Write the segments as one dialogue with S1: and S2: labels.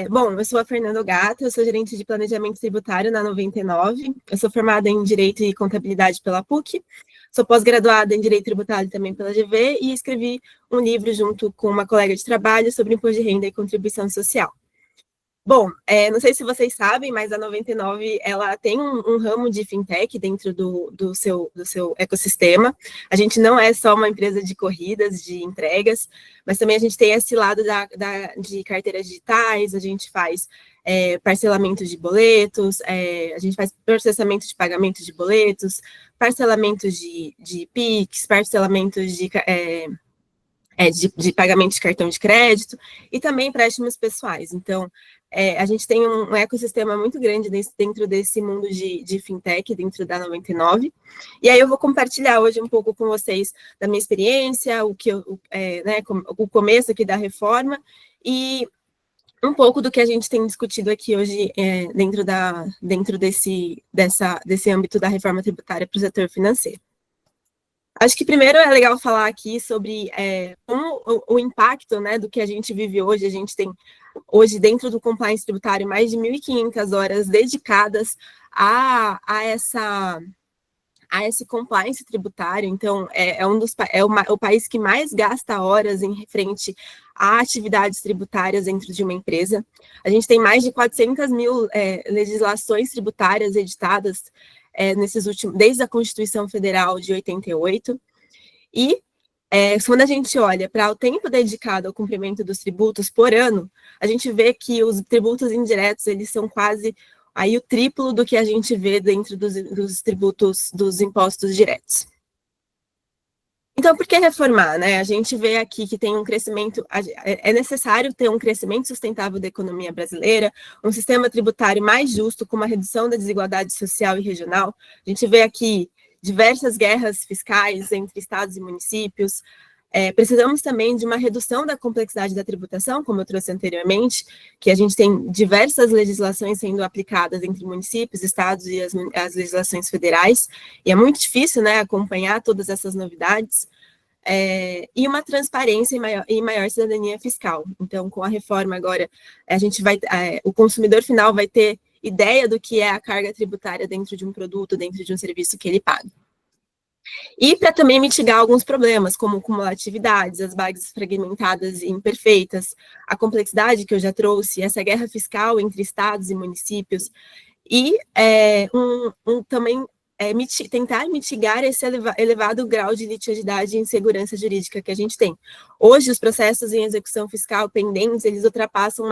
S1: Bom, eu sou a Fernanda Gata, eu sou gerente de planejamento tributário na 99, eu sou formada em Direito e Contabilidade pela PUC, sou pós-graduada em Direito Tributário também pela GV e escrevi um livro junto com uma colega de trabalho sobre imposto de renda e contribuição social. Bom, não sei se vocês sabem, mas a 99 ela tem um ramo de fintech dentro do seu ecossistema. A gente não é só uma empresa de corridas, de entregas, mas também a gente tem esse lado de carteiras digitais, a gente faz parcelamento de boletos, a gente faz processamento de pagamento de boletos, parcelamentos de PIX, parcelamentos de pagamento de cartão de crédito e também empréstimos pessoais. Então, a gente tem um ecossistema muito grande dentro desse mundo de fintech, dentro da 99. E aí eu vou compartilhar hoje um pouco com vocês da minha experiência, o começo aqui da reforma e um pouco do que a gente tem discutido aqui hoje dentro desse âmbito da reforma tributária para o setor financeiro. Acho que primeiro é legal falar aqui sobre como o impacto, né, do que a gente vive hoje. A gente tem hoje dentro do compliance tributário mais de 1.500 horas dedicadas a esse compliance tributário. Então, o país que mais gasta horas em frente a atividades tributárias dentro de uma empresa. A gente tem mais de 400 mil legislações tributárias editadas desde a Constituição Federal de 88, e quando a gente olha para o tempo dedicado ao cumprimento dos tributos por ano, a gente vê que os tributos indiretos, eles são quase aí o triplo do que a gente vê dentro dos tributos dos impostos diretos. Então, por que reformar, né? A gente vê aqui que tem um crescimento, é necessário ter um crescimento sustentável da economia brasileira, um sistema tributário mais justo, com uma redução da desigualdade social e regional. A gente vê aqui diversas guerras fiscais entre estados e municípios. Precisamos também de uma redução da complexidade da tributação, como eu trouxe anteriormente, que a gente tem diversas legislações sendo aplicadas entre municípios, estados e as legislações federais, e é muito difícil, né, acompanhar todas essas novidades, e uma transparência e maior cidadania fiscal. Então, com a reforma agora, o consumidor final vai ter ideia do que é a carga tributária dentro de um produto, dentro de um serviço que ele paga. E para também mitigar alguns problemas, como cumulatividades, as bases fragmentadas e imperfeitas, a complexidade que eu já trouxe, essa guerra fiscal entre estados e municípios, e também tentar mitigar esse elevado grau de litigiosidade e insegurança jurídica que a gente tem. Hoje, os processos em execução fiscal pendentes, eles ultrapassam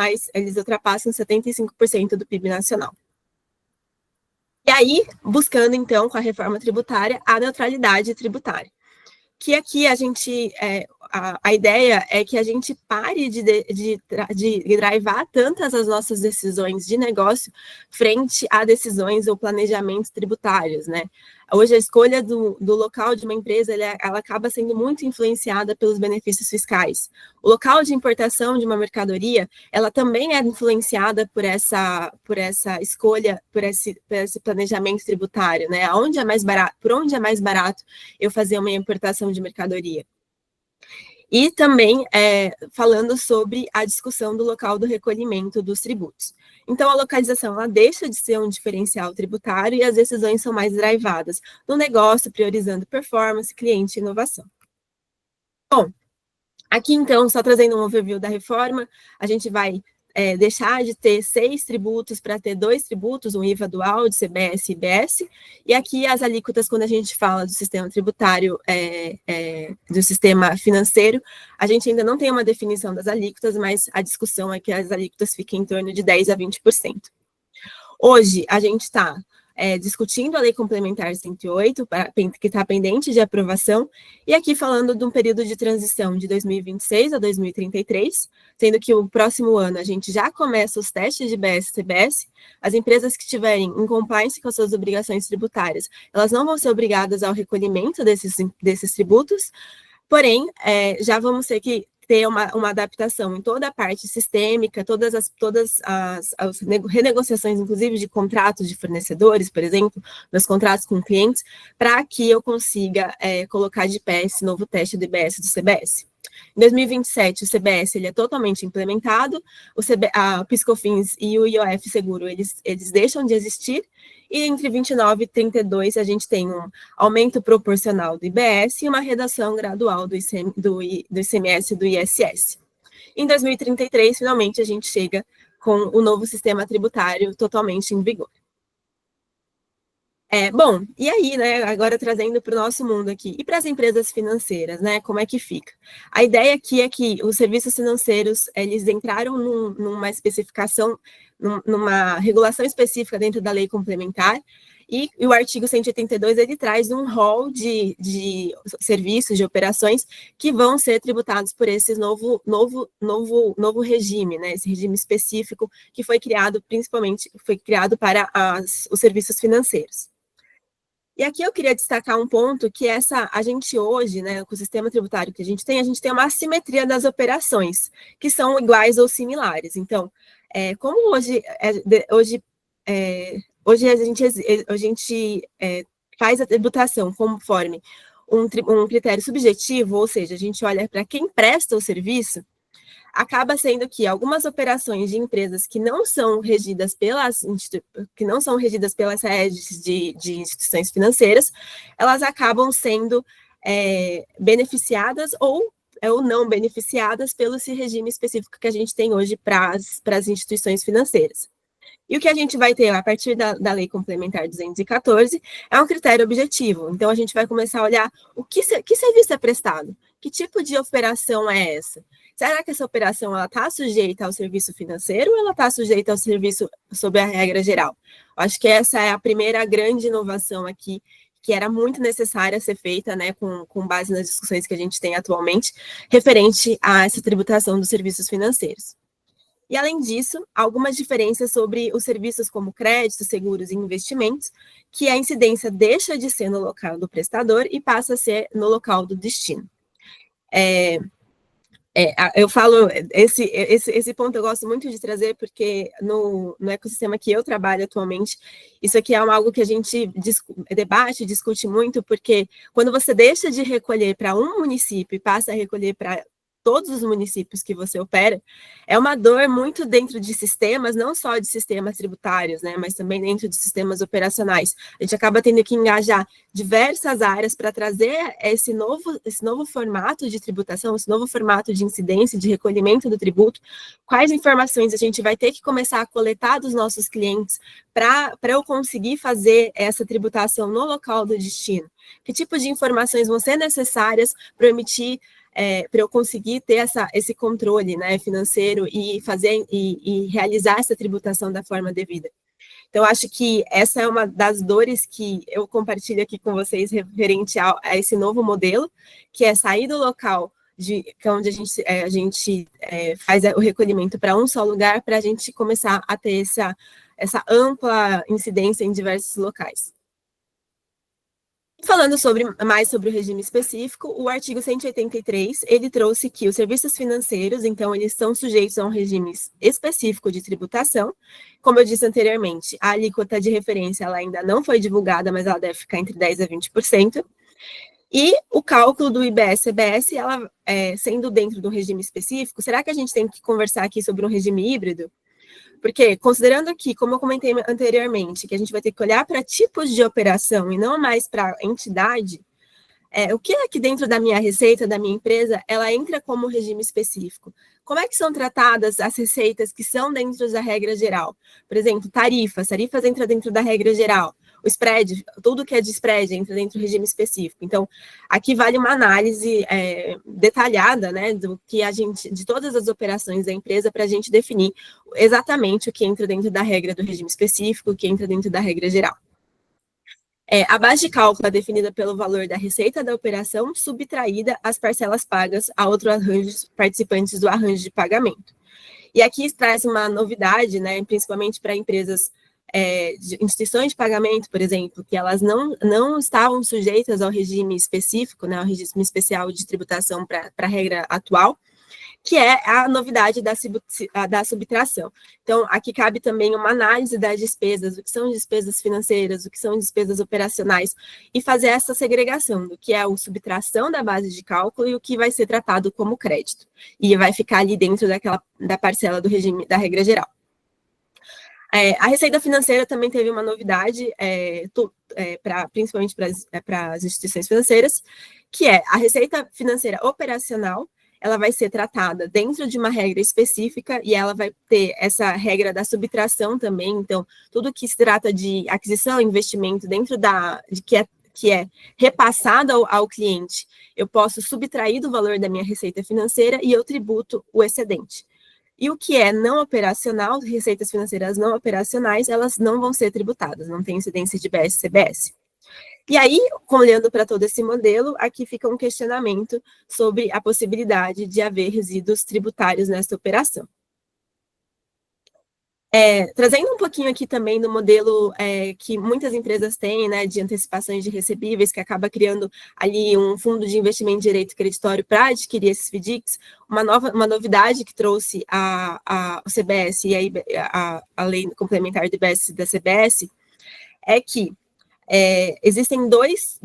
S1: 75% do PIB nacional. E aí, buscando, então, com a reforma tributária, a neutralidade tributária. Que aqui a ideia é que a gente pare de drivar tantas as nossas decisões de negócio frente a decisões ou planejamentos tributários, né? Hoje, a escolha do local de uma empresa, ela acaba sendo muito influenciada pelos benefícios fiscais. O local de importação de uma mercadoria, ela também é influenciada por essa escolha, por esse planejamento tributário, né? Por onde é mais barato eu fazer uma importação de mercadoria. E também falando sobre a discussão do local do recolhimento dos tributos. Então, a localização ela deixa de ser um diferencial tributário e as decisões são mais drivadas no negócio, priorizando performance, cliente e inovação. Bom, aqui então, só trazendo um overview da reforma, a gente vai deixar de ter 6 tributos para ter 2 tributos, um IVA dual de CBS e IBS, e aqui as alíquotas, quando a gente fala do sistema tributário, do sistema financeiro, a gente ainda não tem uma definição das alíquotas, mas a discussão é que as alíquotas fiquem em torno de 10% a 20%. Hoje, a gente está discutindo a Lei Complementar 108, que está pendente de aprovação, e aqui falando de um período de transição de 2026 a 2033, sendo que o próximo ano a gente já começa os testes de IBS e CBS. As empresas que estiverem em compliance com as suas obrigações tributárias, elas não vão ser obrigadas ao recolhimento desses tributos, porém, já vamos ter que ter uma adaptação em toda a parte sistêmica, todas as renegociações, inclusive de contratos de fornecedores, por exemplo, meus contratos com clientes, para que eu consiga colocar de pé esse novo teste do IBS e do CBS. Em 2027, o CBS ele é totalmente implementado, a PiscoFins e o IOF Seguro, eles deixam de existir, e entre 29 e 32 a gente tem um aumento proporcional do IBS e uma redução gradual do ICMS e do ISS. Em 2033, finalmente, a gente chega com o novo sistema tributário totalmente em vigor. Bom, e aí, né, agora trazendo para o nosso mundo aqui, e para as empresas financeiras, né, como é que fica? A ideia aqui é que os serviços financeiros, eles entraram numa especificação, numa regulação específica dentro da lei complementar, e o artigo 182, ele traz um rol de serviços, de operações, que vão ser tributados por esse novo regime, né, esse regime específico que foi criado, principalmente, foi criado para os serviços financeiros. E aqui eu queria destacar um ponto que a gente hoje, né, com o sistema tributário que a gente tem uma assimetria das operações, que são iguais ou similares. Então, como hoje a gente faz a tributação conforme um critério subjetivo, ou seja, a gente olha para quem presta o serviço, acaba sendo que algumas operações de empresas que não são regidas pelas redes de instituições financeiras, elas acabam sendo beneficiadas ou não beneficiadas pelo esse regime específico que a gente tem hoje para as instituições financeiras. E o que a gente vai ter a partir da Lei Complementar 214 é um critério objetivo. Então, a gente vai começar a olhar que serviço é prestado, que tipo de operação é essa? Será que essa operação está sujeita ao serviço financeiro ou ela está sujeita ao serviço sob a regra geral? Acho que essa é a primeira grande inovação aqui, que era muito necessária ser feita, né, com base nas discussões que a gente tem atualmente, referente a essa tributação dos serviços financeiros. E, além disso, algumas diferenças sobre os serviços como créditos, seguros e investimentos, que a incidência deixa de ser no local do prestador e passa a ser no local do destino. Eu falo, esse ponto eu gosto muito de trazer, porque no ecossistema que eu trabalho atualmente, isso aqui é algo que a gente debate, discute muito, porque quando você deixa de recolher para um município e passa a recolher para todos os municípios que você opera, é uma dor muito dentro de sistemas, não só de sistemas tributários, né, mas também dentro de sistemas operacionais. A gente acaba tendo que engajar diversas áreas para trazer esse novo formato de tributação, esse novo formato de incidência, de recolhimento do tributo, quais informações a gente vai ter que começar a coletar dos nossos clientes para eu conseguir fazer essa tributação no local do destino. Que tipo de informações vão ser necessárias para emitir para eu conseguir ter esse controle, né, financeiro e fazer e realizar essa tributação da forma devida. Então, acho que essa é uma das dores que eu compartilho aqui com vocês referente a esse novo modelo, que é sair do local onde a gente faz o recolhimento para um só lugar, para a gente começar a ter essa ampla incidência em diversos locais. Falando mais sobre o regime específico, o artigo 183, ele trouxe que os serviços financeiros, então, eles são sujeitos a um regime específico de tributação. Como eu disse anteriormente, a alíquota de referência ela ainda não foi divulgada, mas ela deve ficar entre 10% a 20%. E o cálculo do IBS-CBS, ela sendo dentro do regime específico, será que a gente tem que conversar aqui sobre um regime híbrido? Porque, considerando que, como eu comentei anteriormente, que a gente vai ter que olhar para tipos de operação e não mais para entidade, o que é que dentro da minha receita, da minha empresa, ela entra como regime específico? Como é que são tratadas as receitas que são dentro da regra geral? Por exemplo, tarifas entra dentro da regra geral. O spread, tudo que é de spread entra dentro do regime específico. Então, aqui vale uma análise detalhada, né, de todas as operações da empresa para a gente definir exatamente o que entra dentro da regra do regime específico, o que entra dentro da regra geral. A base de cálculo é definida pelo valor da receita da operação subtraída às parcelas pagas a outros arranjos participantes do arranjo de pagamento. E aqui traz uma novidade, né, principalmente para empresas de instituições de pagamento, por exemplo, que elas não estavam sujeitas ao regime específico, né, ao regime especial de tributação para a regra atual. que é a novidade da subtração. Então, aqui cabe também uma análise das despesas, o que são despesas financeiras, o que são despesas operacionais, e fazer essa segregação do que é a subtração da base de cálculo e o que vai ser tratado como crédito. E vai ficar ali dentro da parcela do regime da regra geral. A receita financeira também teve uma novidade, principalmente para as instituições financeiras, que é a receita financeira operacional. Ela vai ser tratada dentro de uma regra específica e ela vai ter essa regra da subtração também. Então, tudo que se trata de aquisição, investimento dentro que é repassado ao cliente, eu posso subtrair do valor da minha receita financeira e eu tributo o excedente. E o que é não operacional, receitas financeiras não operacionais, elas não vão ser tributadas, não tem incidência de IBS e CBS. E aí, olhando para todo esse modelo, aqui fica um questionamento sobre a possibilidade de haver resíduos tributários nessa operação. Trazendo um pouquinho aqui também do modelo que muitas empresas têm, né, de antecipações de recebíveis, que acaba criando ali um fundo de investimento de direito creditório para adquirir esses FDICs, uma novidade que trouxe o CBS e a lei complementar do IBS e da CBS, é que existem dois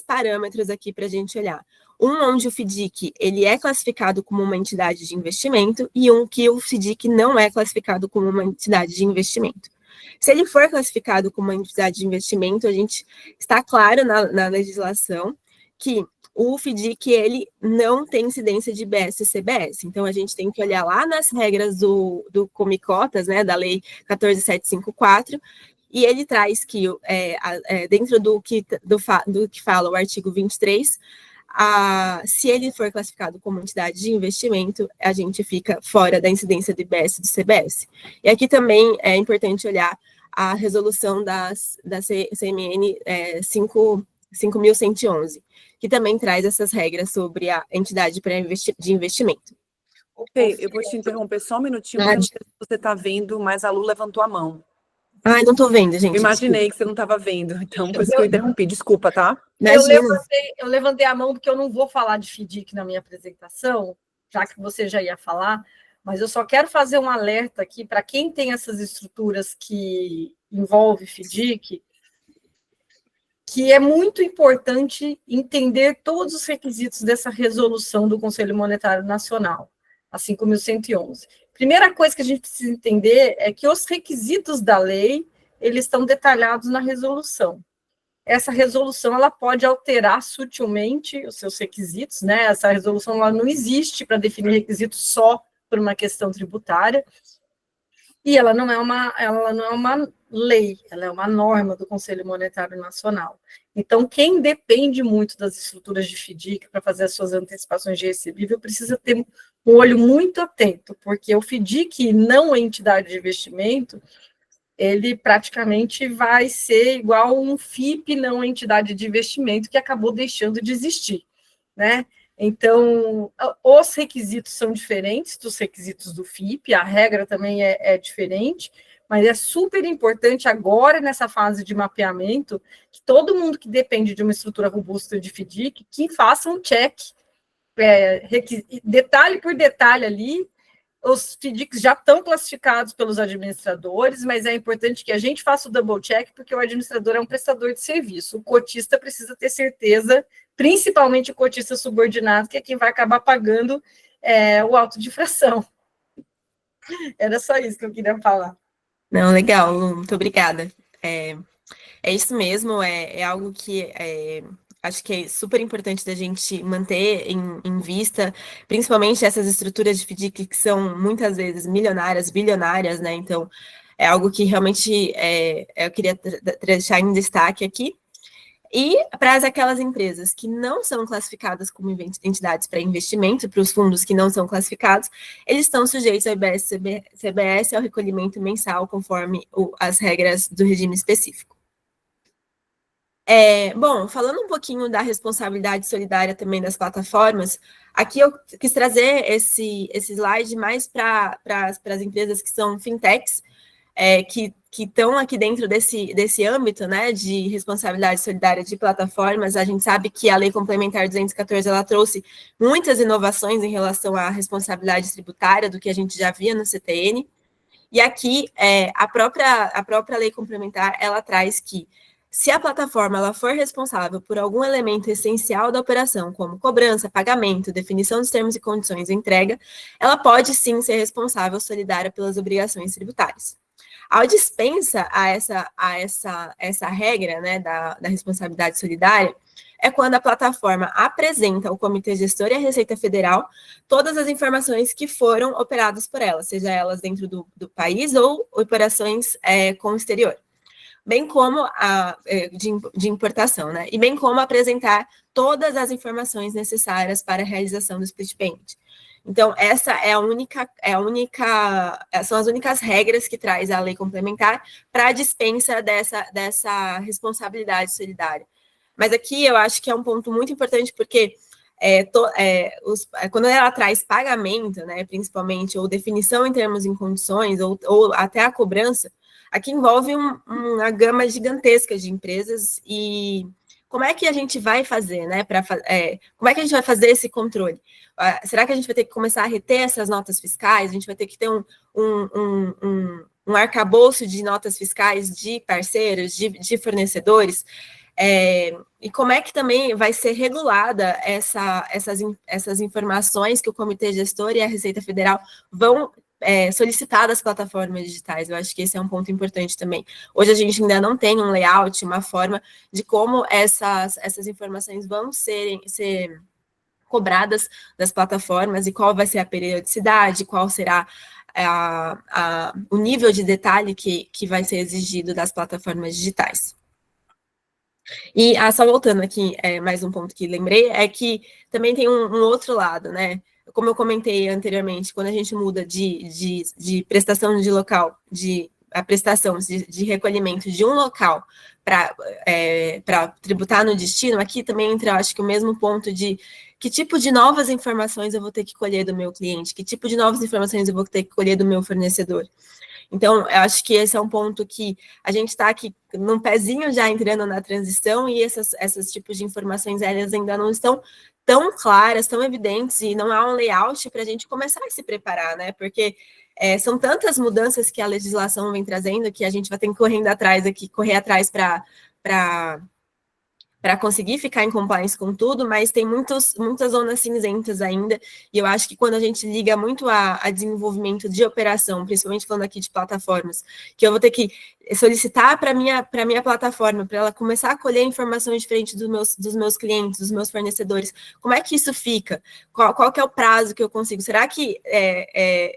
S1: parâmetros aqui para a gente olhar. Um onde o FDIC ele é classificado como uma entidade de investimento e um que o FDIC não é classificado como uma entidade de investimento. Se ele for classificado como uma entidade de investimento, a gente está claro na legislação que o FDIC ele não tem incidência de IBS e CBS. Então, a gente tem que olhar lá nas regras do Comicotas, né, da Lei 14.754, e ele traz que, dentro do que fala o artigo 23, se ele for classificado como entidade de investimento, a gente fica fora da incidência do IBS e do CBS. E aqui também é importante olhar a resolução da CMN 5.111, que também traz essas regras sobre a entidade de investimento.
S2: Ok, eu vou te interromper só um minutinho, porque não sei se você está vendo, mas a Lu levantou a mão.
S1: Ai, não estou vendo, gente.
S2: Eu imaginei que você não estava vendo, então por isso que eu interrompi. Desculpa, tá?
S3: Eu levantei a mão porque eu não vou falar de FDIC na minha apresentação, já que você já ia falar, mas eu só quero fazer um alerta aqui para quem tem essas estruturas que envolvem FDIC, que é muito importante entender todos os requisitos dessa resolução do Conselho Monetário Nacional, a 5.111. Primeira coisa que a gente precisa entender é que os requisitos da lei, eles estão detalhados na resolução. Essa resolução, ela pode alterar sutilmente os seus requisitos, né? Essa resolução, ela não existe para definir requisitos só por uma questão tributária, e ela não é uma lei, ela é uma norma do Conselho Monetário Nacional. Então, quem depende muito das estruturas de FDIC para fazer as suas antecipações de recebível precisa ter um olho muito atento, porque o FDIC não é entidade de investimento, ele praticamente vai ser igual um FIP não entidade de investimento que acabou deixando de existir, né? Então, os requisitos são diferentes dos requisitos do FIP, a regra também é diferente, mas é super importante agora, nessa fase de mapeamento, que todo mundo que depende de uma estrutura robusta de FDIC, que faça um check, detalhe por detalhe ali. Os FDICs já estão classificados pelos administradores, mas é importante que a gente faça o double check, porque o administrador é um prestador de serviço. O cotista precisa ter certeza, principalmente o cotista subordinado, que é quem vai acabar pagando o auto de fração. Era só isso que eu queria falar.
S1: Não, legal, Lu, muito obrigada. É isso mesmo, é algo que acho que é super importante da gente manter em vista, principalmente essas estruturas de FDIC que são muitas vezes milionárias, bilionárias, né? Então, é algo que realmente eu queria deixar em destaque aqui. E para aquelas empresas que não são classificadas como entidades para investimento, para os fundos que não são classificados, eles estão sujeitos ao IBS e CBS ao recolhimento mensal, conforme as regras do regime específico. Bom, falando um pouquinho da responsabilidade solidária também das plataformas, aqui eu quis trazer esse slide mais para as empresas que são fintechs, que que estão aqui dentro desse âmbito, né, de responsabilidade solidária de plataformas. A gente sabe que a Lei Complementar 214, ela trouxe muitas inovações em relação à responsabilidade tributária do que a gente já via no CTN, e aqui a própria Lei Complementar, ela traz que, se a plataforma ela for responsável por algum elemento essencial da operação, como cobrança, pagamento, definição dos termos e condições e entrega, ela pode sim ser responsável solidária pelas obrigações tributárias. Ao dispensa a essa regra, né, da responsabilidade solidária, é quando a plataforma apresenta ao Comitê Gestor e à Receita Federal todas as informações que foram operadas por ela, seja elas dentro do país ou operações com o exterior, bem como de importação, né? E bem como apresentar todas as informações necessárias para a realização do split payment. Então, essa são as únicas regras que traz a lei complementar para a dispensa dessa responsabilidade solidária. Mas aqui eu acho que é um ponto muito importante, porque quando ela traz pagamento, né, principalmente, ou definição em termos e condições, ou até a cobrança, aqui envolve uma gama gigantesca de empresas. E como é que a gente vai fazer, né? Como é que a gente vai fazer esse controle? Será que a gente vai ter que começar a reter essas notas fiscais? A gente vai ter que ter um arcabouço de notas fiscais de parceiros, de fornecedores? E como é que também vai ser regulada essas informações que o Comitê Gestor e a Receita Federal vão solicitar das plataformas digitais? Eu acho que esse é um ponto importante também. Hoje a gente ainda não tem um layout, uma forma de como essas informações vão ser cobradas das plataformas e qual vai ser a periodicidade, qual será o nível de detalhe que vai ser exigido das plataformas digitais. E só voltando aqui, mais um ponto que lembrei, é que também tem um outro lado, né? Como eu comentei anteriormente, quando a gente muda de prestação de local, a prestação de recolhimento de um local para tributar no destino, aqui também entra, acho que o mesmo ponto de que tipo de novas informações eu vou ter que colher do meu cliente, que tipo de novas informações eu vou ter que colher do meu fornecedor. Então, eu acho que esse é um ponto que a gente está aqui num pezinho já entrando na transição, e esses tipos de informações elas ainda não estão tão claras, tão evidentes, e não há um layout para a gente começar a se preparar, né? Porque são tantas mudanças que a legislação vem trazendo que a gente vai ter que correr atrás para conseguir ficar em compliance com tudo, mas tem muitas zonas cinzentas ainda, e eu acho que quando a gente liga muito a desenvolvimento de operação, principalmente falando aqui de plataformas, que eu vou ter que solicitar para minha plataforma, para ela começar a colher informações diferentes dos meus clientes, dos meus fornecedores, como é que isso fica? Qual que é o prazo que eu consigo? Será que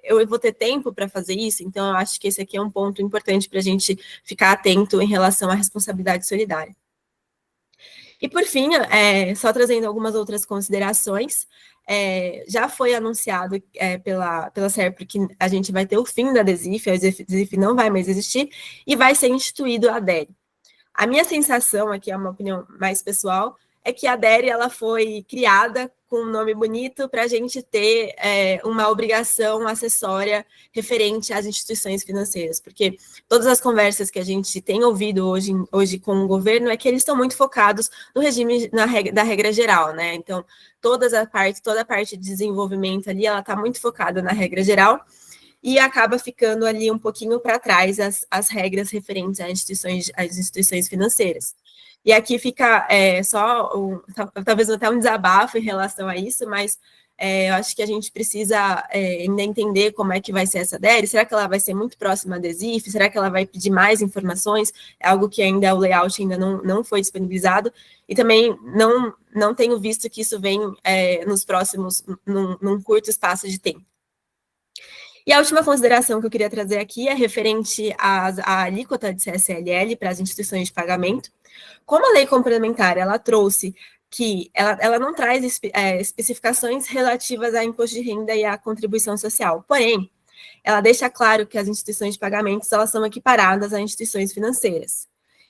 S1: eu vou ter tempo para fazer isso? Então, eu acho que esse aqui é um ponto importante para a gente ficar atento em relação à responsabilidade solidária. E, por fim, só trazendo algumas outras considerações, já foi anunciado pela SERPRO que a gente vai ter o fim da DESIF, a DESIF não vai mais existir, e vai ser instituído a DERE. A minha sensação, aqui é uma opinião mais pessoal, é que a DERE ela foi criada com um nome bonito para a gente ter uma obrigação acessória referente às instituições financeiras, porque todas as conversas que a gente tem ouvido hoje com o governo é que eles estão muito focados no regime da regra geral, né? Então, toda a parte de desenvolvimento ali, ela está muito focada na regra geral, e acaba ficando ali um pouquinho para trás as regras referentes às instituições financeiras. E aqui fica talvez até um desabafo em relação a isso, mas eu acho que a gente precisa ainda entender como é que vai ser essa DERE. Será que ela vai ser muito próxima da DESIF? Será que ela vai pedir mais informações? É algo que ainda o layout ainda não foi disponibilizado, e também não tenho visto que isso vem nos próximos, num curto espaço de tempo. E a última consideração que eu queria trazer aqui é referente à alíquota de CSLL para as instituições de pagamento. Como a lei complementar, ela trouxe que ela não traz especificações relativas a imposto de renda e à contribuição social. Porém, ela deixa claro que as instituições de pagamentos elas são equiparadas a instituições financeiras.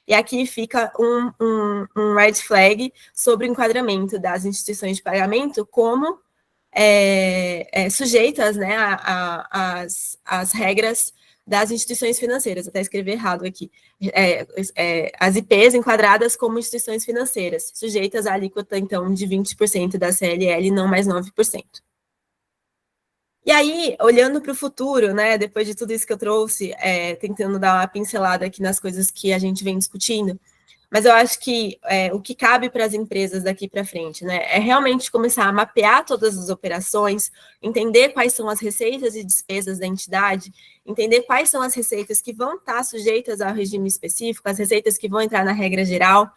S1: E aqui fica um red flag sobre o enquadramento das instituições de pagamento como sujeitas, né, às regras das instituições financeiras, até escrevi errado aqui, as IPs enquadradas como instituições financeiras, sujeitas à alíquota, então, de 20% da CLL, não mais 9%. E aí, olhando para o futuro, né, depois de tudo isso que eu trouxe, tentando dar uma pincelada aqui nas coisas que a gente vem discutindo, mas eu acho que o que cabe para as empresas daqui para frente, né, é realmente começar a mapear todas as operações, entender quais são as receitas e despesas da entidade, entender quais são as receitas que vão estar sujeitas ao regime específico, as receitas que vão entrar na regra geral,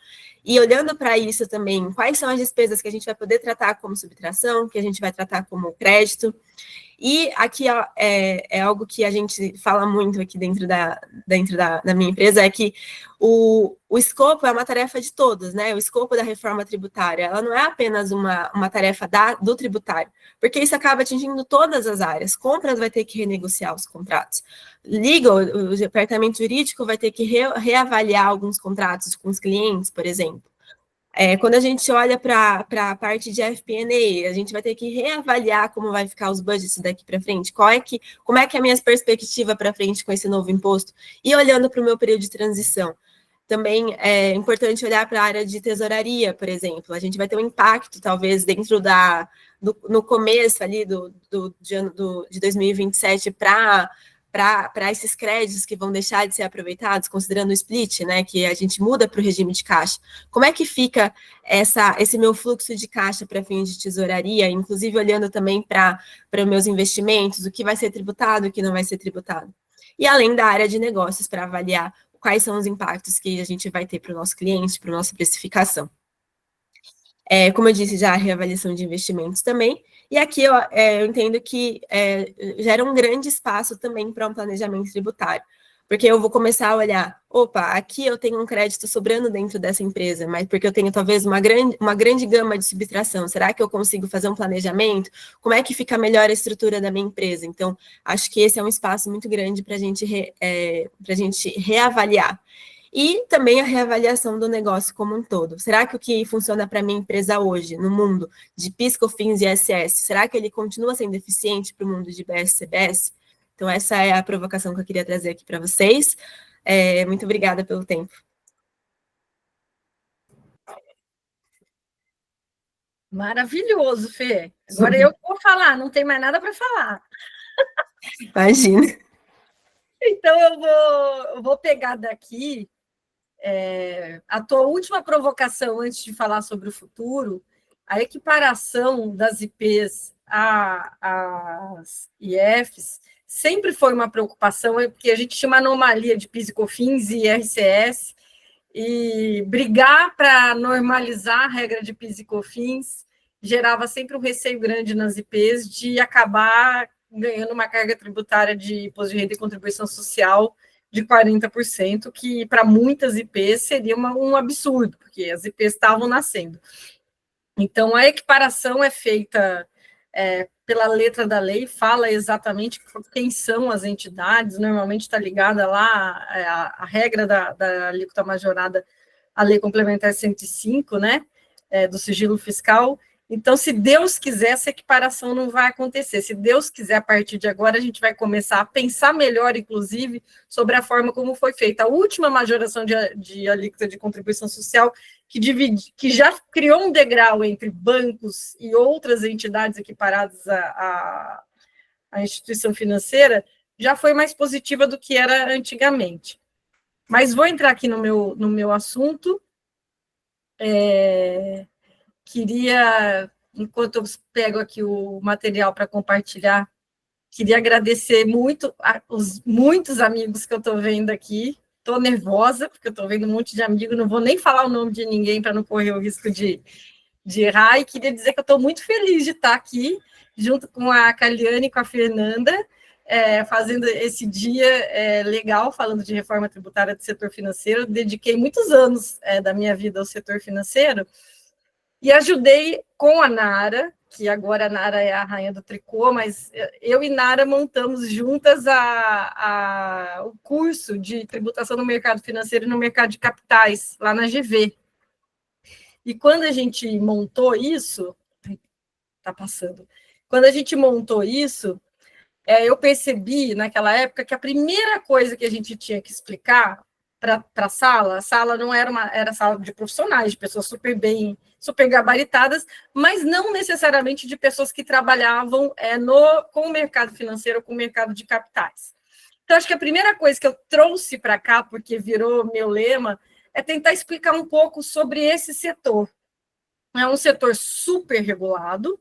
S1: e olhando para isso também, quais são as despesas que a gente vai poder tratar como subtração, que a gente vai tratar como crédito. E aqui é algo que a gente fala muito aqui dentro da minha empresa, é que o escopo é uma tarefa de todos, né? O escopo da reforma tributária, ela não é apenas uma tarefa do tributário, porque isso acaba atingindo todas as áreas. Compras vai ter que renegociar os contratos. Legal, o departamento jurídico vai ter que reavaliar alguns contratos com os clientes, por exemplo. Quando a gente olha para a parte de FP&A, a gente vai ter que reavaliar como vai ficar os budgets daqui para frente, como é que é a minha perspectiva para frente com esse novo imposto, e olhando para o meu período de transição. Também é importante olhar para a área de tesouraria, por exemplo. A gente vai ter um impacto, talvez, dentro no começo ali de 2027 para esses créditos que vão deixar de ser aproveitados, considerando o split, né, que a gente muda para o regime de caixa. Como é que fica esse meu fluxo de caixa para fins de tesouraria, inclusive olhando também para os meus investimentos, o que vai ser tributado, o que não vai ser tributado. E além da área de negócios, para avaliar quais são os impactos que a gente vai ter para o nosso cliente, para a nossa precificação. Como eu disse, já a reavaliação de investimentos também. E aqui eu entendo que gera um grande espaço também para um planejamento tributário, porque eu vou começar a olhar, opa, aqui eu tenho um crédito sobrando dentro dessa empresa, mas porque eu tenho talvez uma grande gama de subtração, será que eu consigo fazer um planejamento? Como é que fica melhor a estrutura da minha empresa? Então, acho que esse é um espaço muito grande para a gente reavaliar. E também a reavaliação do negócio como um todo. Será que o que funciona para a minha empresa hoje, no mundo de PIS, COFINS e ISS, será que ele continua sendo eficiente para o mundo de BS, CBS? Então, essa é a provocação que eu queria trazer aqui para vocês. Muito obrigada pelo tempo.
S3: Maravilhoso, Fê. Agora eu vou falar, não tem mais nada para falar.
S1: Imagina.
S3: Então, eu vou pegar daqui a tua última provocação antes de falar sobre o futuro, a equiparação das IPs às IFs sempre foi uma preocupação, porque a gente tinha uma anomalia de PIS e COFINS e IRCS, e brigar para normalizar a regra de PIS e COFINS gerava sempre um receio grande nas IPs de acabar ganhando uma carga tributária de imposto de renda e contribuição social de 40%, que para muitas IPs seria um absurdo, porque as IPs estavam nascendo. Então, a equiparação é feita pela letra da lei, fala exatamente quem são as entidades, normalmente está ligada lá a regra da alíquota majorada à Lei Complementar 105, né, do sigilo fiscal. Então, se Deus quiser, essa equiparação não vai acontecer. Se Deus quiser, a partir de agora, a gente vai começar a pensar melhor, inclusive, sobre a forma como foi feita a última majoração de alíquota de contribuição social, que já criou um degrau entre bancos e outras entidades equiparadas à instituição financeira, já foi mais positiva do que era antigamente. Mas vou entrar aqui no meu assunto. Queria, enquanto eu pego aqui o material para compartilhar, queria agradecer muito os muitos amigos que eu estou vendo aqui. Estou nervosa, porque eu estou vendo um monte de amigos, não vou nem falar o nome de ninguém para não correr o risco de errar, e queria dizer que eu estou muito feliz de estar aqui, junto com a Caliane e com a Fernanda, fazendo esse dia legal, falando de reforma tributária do setor financeiro. Eu dediquei muitos anos da minha vida ao setor financeiro, e ajudei com a Nara, que agora a Nara é a rainha do tricô, mas eu e Nara montamos juntas o curso de tributação no mercado financeiro e no mercado de capitais, lá na GV. E quando a gente montou isso, está passando, Quando a gente montou isso, eu percebi naquela época que a primeira coisa que a gente tinha que explicar para a sala não era sala de profissionais, de pessoas super gabaritadas, mas não necessariamente de pessoas que trabalhavam com o mercado financeiro ou com o mercado de capitais. Então, acho que a primeira coisa que eu trouxe para cá, porque virou meu lema, é tentar explicar um pouco sobre esse setor. É um setor super regulado,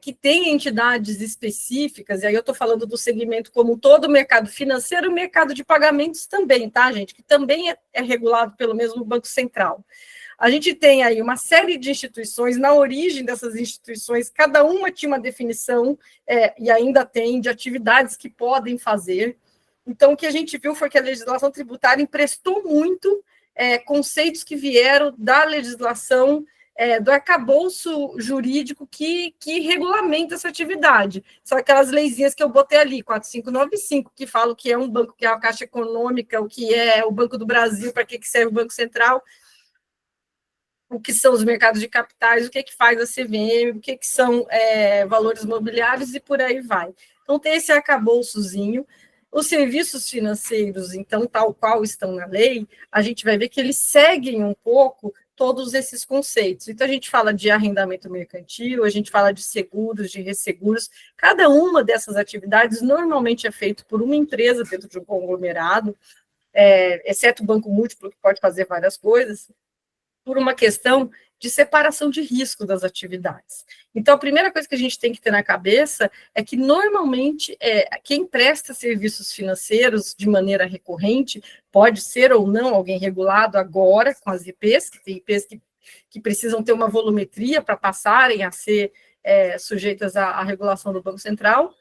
S3: que tem entidades específicas, e aí eu estou falando do segmento como todo o mercado financeiro e o mercado de pagamentos também, tá, gente? Que também é regulado pelo mesmo Banco Central. A gente tem aí uma série de instituições, na origem dessas instituições, cada uma tinha uma definição, e ainda tem, de atividades que podem fazer. Então, o que a gente viu foi que a legislação tributária emprestou muito conceitos que vieram da legislação do arcabouço jurídico que regulamenta essa atividade. São aquelas leizinhas que eu botei ali, 4595, que falam o que é um banco, que é a Caixa Econômica, o que é o Banco do Brasil, para que serve o Banco Central, o que são os mercados de capitais, o que faz a CVM, o que são valores mobiliários e por aí vai. Então, tem esse arcabouçozinho. Os serviços financeiros, então, tal qual estão na lei, a gente vai ver que eles seguem um pouco todos esses conceitos. Então, a gente fala de arrendamento mercantil, a gente fala de seguros, de resseguros. Cada uma dessas atividades normalmente é feito por uma empresa dentro de um conglomerado, exceto o banco múltiplo, que pode fazer várias coisas, por uma questão de separação de risco das atividades. Então, a primeira coisa que a gente tem que ter na cabeça é que, normalmente, quem presta serviços financeiros de maneira recorrente pode ser ou não alguém regulado agora com as IPs, que tem IPs que precisam ter uma volumetria para passarem a ser sujeitas à regulação do Banco Central,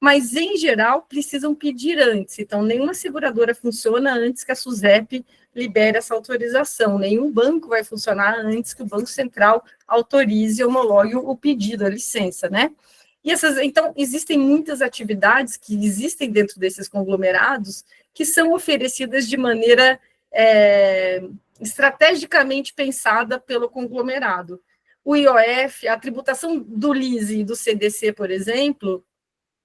S3: mas, em geral, precisam pedir antes. Então, nenhuma seguradora funciona antes que a SUSEP libere essa autorização. Nenhum banco vai funcionar antes que o Banco Central autorize e homologue o pedido, a licença, né? Então, existem muitas atividades que existem dentro desses conglomerados que são oferecidas de maneira estrategicamente pensada pelo conglomerado. O IOF, a tributação do LISE e do CDC, por exemplo,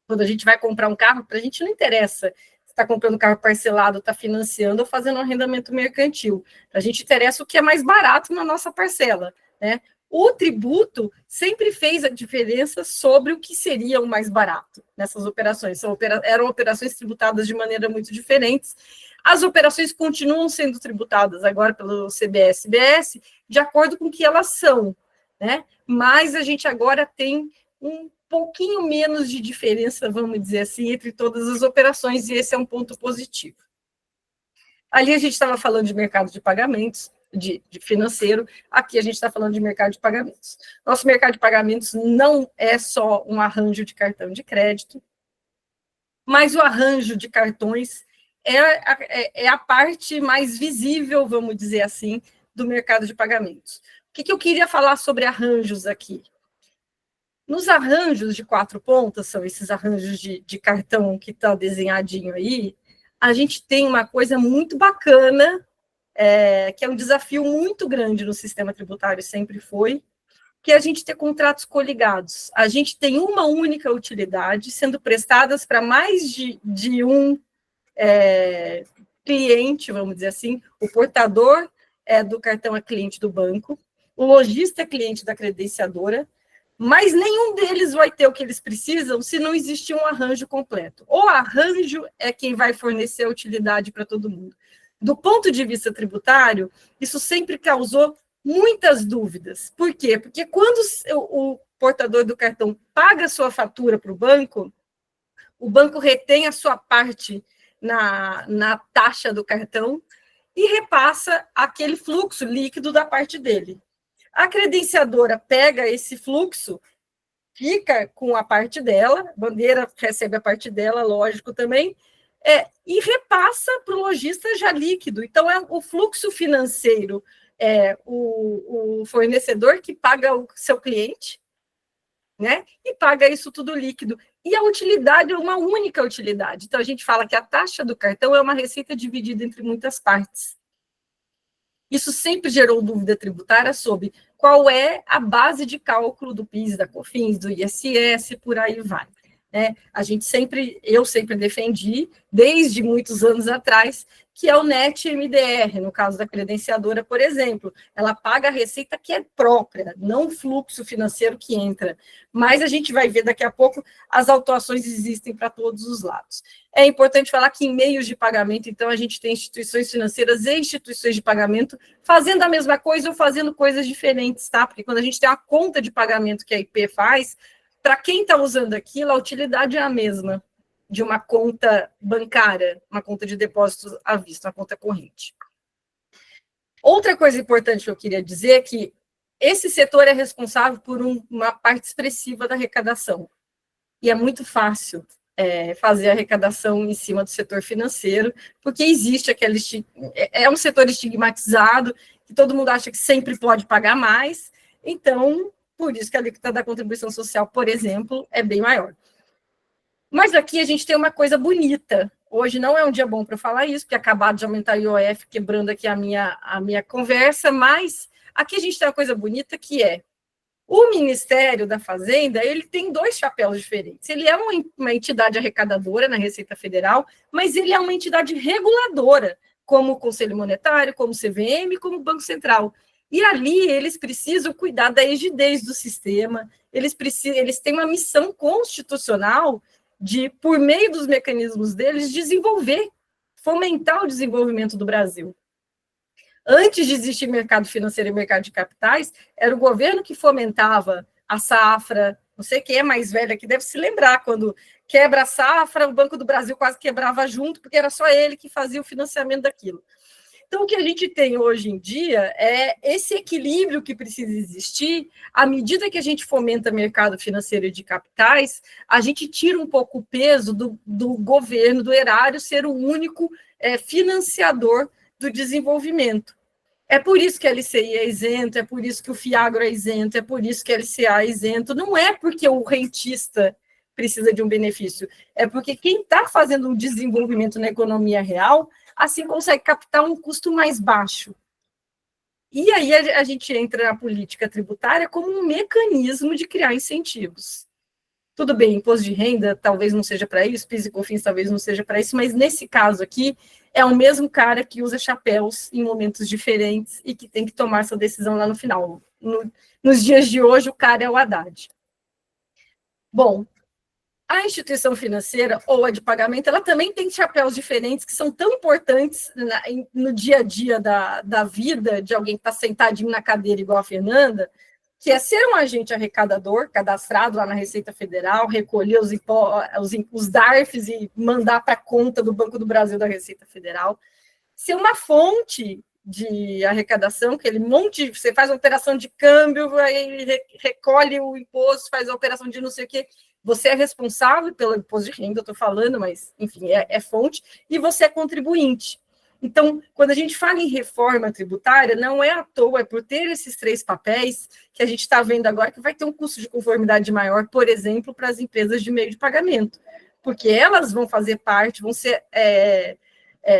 S3: quando a gente vai comprar um carro, para a gente não interessa se está comprando um carro parcelado, está financiando ou fazendo um arrendamento mercantil. Para a gente interessa o que é mais barato na nossa parcela, né? O tributo sempre fez a diferença sobre o que seria o mais barato nessas operações. Eram operações tributadas de maneira muito diferentes. As operações continuam sendo tributadas agora pelo CBS-BS de acordo com o que elas são, né? Mas a gente agora tem um pouquinho menos de diferença, vamos dizer assim, entre todas as operações, e esse é um ponto positivo. Ali a gente estava falando de mercado de pagamentos, de financeiro, aqui a gente está falando de mercado de pagamentos. Nosso mercado de pagamentos não é só um arranjo de cartão de crédito, mas o arranjo de cartões é a parte mais visível, vamos dizer assim, do mercado de pagamentos. O que eu queria falar sobre arranjos aqui? Nos arranjos de 4 pontas, são esses arranjos de cartão que está desenhadinho aí, a gente tem uma coisa muito bacana, que é um desafio muito grande no sistema tributário, sempre foi, que é a gente ter contratos coligados. A gente tem uma única utilidade sendo prestadas para mais de um cliente, vamos dizer assim. O portador do cartão é cliente do banco, o lojista é cliente da credenciadora, mas nenhum deles vai ter o que eles precisam se não existir um arranjo completo. O arranjo é quem vai fornecer a utilidade para todo mundo. Do ponto de vista tributário, isso sempre causou muitas dúvidas. Por quê? Porque quando o portador do cartão paga a sua fatura para o banco retém a sua parte na taxa do cartão e repassa aquele fluxo líquido da parte dele. A credenciadora pega esse fluxo, fica com a parte dela, a bandeira recebe a parte dela, lógico também, e repassa para o lojista já líquido. Então, o fluxo financeiro, o fornecedor que paga o seu cliente, né? E paga isso tudo líquido. E a utilidade é uma única utilidade. Então, a gente fala que a taxa do cartão é uma receita dividida entre muitas partes. Isso sempre gerou dúvida tributária sobre qual é a base de cálculo do PIS, da COFINS, do ISS, por aí vai. Eu sempre defendi, desde muitos anos atrás, que é o NET MDR, no caso da credenciadora, por exemplo. Ela paga a receita que é própria, não o fluxo financeiro que entra. Mas a gente vai ver daqui a pouco, as autuações existem para todos os lados. É importante falar que em meios de pagamento, então, a gente tem instituições financeiras e instituições de pagamento fazendo a mesma coisa ou fazendo coisas diferentes, tá? Porque quando a gente tem uma conta de pagamento que a IP faz, para quem está usando aquilo, a utilidade é a mesma de uma conta bancária, uma conta de depósitos à vista, uma conta corrente. Outra coisa importante que eu queria dizer é que esse setor é responsável por uma parte expressiva da arrecadação. E é muito fácil fazer arrecadação em cima do setor financeiro, porque existe aquele... É um setor estigmatizado, que todo mundo acha que sempre pode pagar mais, então... Por isso que a alíquota da contribuição social, por exemplo, é bem maior. Mas aqui a gente tem uma coisa bonita. Hoje não é um dia bom para falar isso, porque acabado de aumentar o IOF, quebrando aqui a minha conversa, mas aqui a gente tem uma coisa bonita que é o Ministério da Fazenda, ele tem dois chapéus diferentes. Ele é uma entidade arrecadadora na Receita Federal, mas ele é uma entidade reguladora, como o Conselho Monetário, como o CVM, como o Banco Central. E ali eles precisam cuidar da rigidez do sistema, eles têm uma missão constitucional de, por meio dos mecanismos deles, fomentar o desenvolvimento do Brasil. Antes de existir mercado financeiro e mercado de capitais, era o governo que fomentava a safra. Não sei quem é mais velho aqui deve se lembrar, quando quebra a safra, o Banco do Brasil quase quebrava junto, porque era só ele que fazia o financiamento daquilo. Então, o que a gente tem hoje em dia é esse equilíbrio que precisa existir. À medida que a gente fomenta mercado financeiro e de capitais, a gente tira um pouco o peso do governo, do erário, ser o único financiador do desenvolvimento. É por isso que a LCI é isento, é por isso que o FIAGRO é isento, é por isso que a LCA é isento. Não é porque o rentista precisa de um benefício, é porque quem está fazendo um desenvolvimento na economia real assim consegue captar um custo mais baixo. E aí a gente entra na política tributária como um mecanismo de criar incentivos. Tudo bem, imposto de renda talvez não seja para isso, PIS e COFINS talvez não seja para isso, mas nesse caso aqui é o mesmo cara que usa chapéus em momentos diferentes e que tem que tomar essa decisão lá no final. Nos dias de hoje, o cara é o Haddad. Bom, a instituição financeira ou a de pagamento, ela também tem chapéus diferentes que são tão importantes no dia a dia da vida de alguém que está sentadinho na cadeira igual a Fernanda, que é ser um agente arrecadador, cadastrado lá na Receita Federal, recolher os DARFs e mandar para a conta do Banco do Brasil da Receita Federal, ser uma fonte de arrecadação, aquele monte, você faz uma operação de câmbio, aí recolhe o imposto, faz a operação de não sei o quê. Você é responsável pelo imposto de renda, eu estou falando, mas, enfim, é fonte, e você é contribuinte. Então, quando a gente fala em reforma tributária, não é à toa, é por ter esses três papéis que a gente está vendo agora que vai ter um custo de conformidade maior, por exemplo, para as empresas de meio de pagamento, porque elas vão fazer parte, vão ser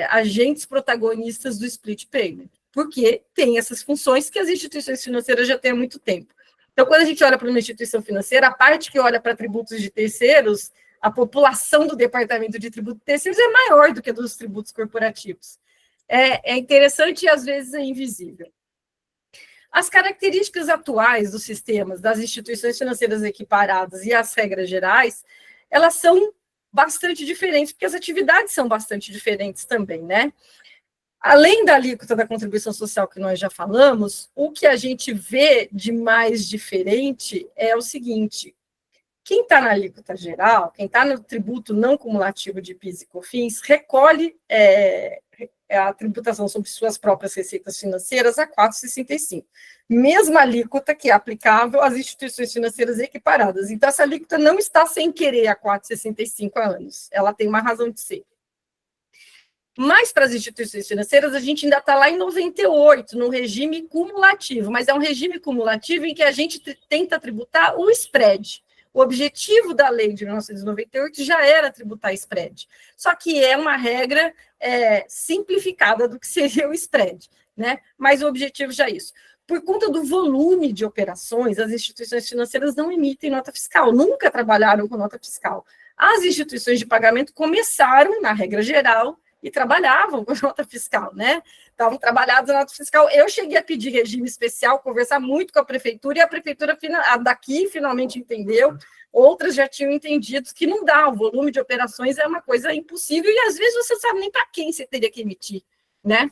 S3: agentes protagonistas do split payment, porque tem essas funções que as instituições financeiras já têm há muito tempo. Então, quando a gente olha para uma instituição financeira, a parte que olha para tributos de terceiros, a população do departamento de tributos de terceiros é maior do que a dos tributos corporativos. É interessante e, às vezes, é invisível. As características atuais dos sistemas das instituições financeiras equiparadas e as regras gerais, elas são bastante diferentes, porque as atividades são bastante diferentes também, né? Além da alíquota da contribuição social que nós já falamos, o que a gente vê de mais diferente é o seguinte: quem está na alíquota geral, quem está no tributo não cumulativo de PIS e COFINS, recolhe a tributação sobre suas próprias receitas financeiras a 4,65. Mesma alíquota que é aplicável às instituições financeiras equiparadas. Então, essa alíquota não está sem querer a 4,65 há anos. Ela tem uma razão de ser. Mas para as instituições financeiras, a gente ainda está lá em 98, no regime cumulativo, mas é um regime cumulativo em que a gente tenta tributar o spread. O objetivo da lei de 1998 já era tributar spread, só que é uma regra simplificada do que seria o spread, né? Mas o objetivo já é isso. por conta do volume de operações, as instituições financeiras não emitem nota fiscal, nunca trabalharam com nota fiscal. As instituições de pagamento começaram, na regra geral, e trabalhavam com nota fiscal, né? Estavam trabalhados na nota fiscal. Eu cheguei a pedir regime especial, conversar muito com a prefeitura, e a prefeitura daqui finalmente entendeu, outras já tinham entendido que não dá, o volume de operações é uma coisa impossível, e às vezes você não sabe nem para quem você teria que emitir, né?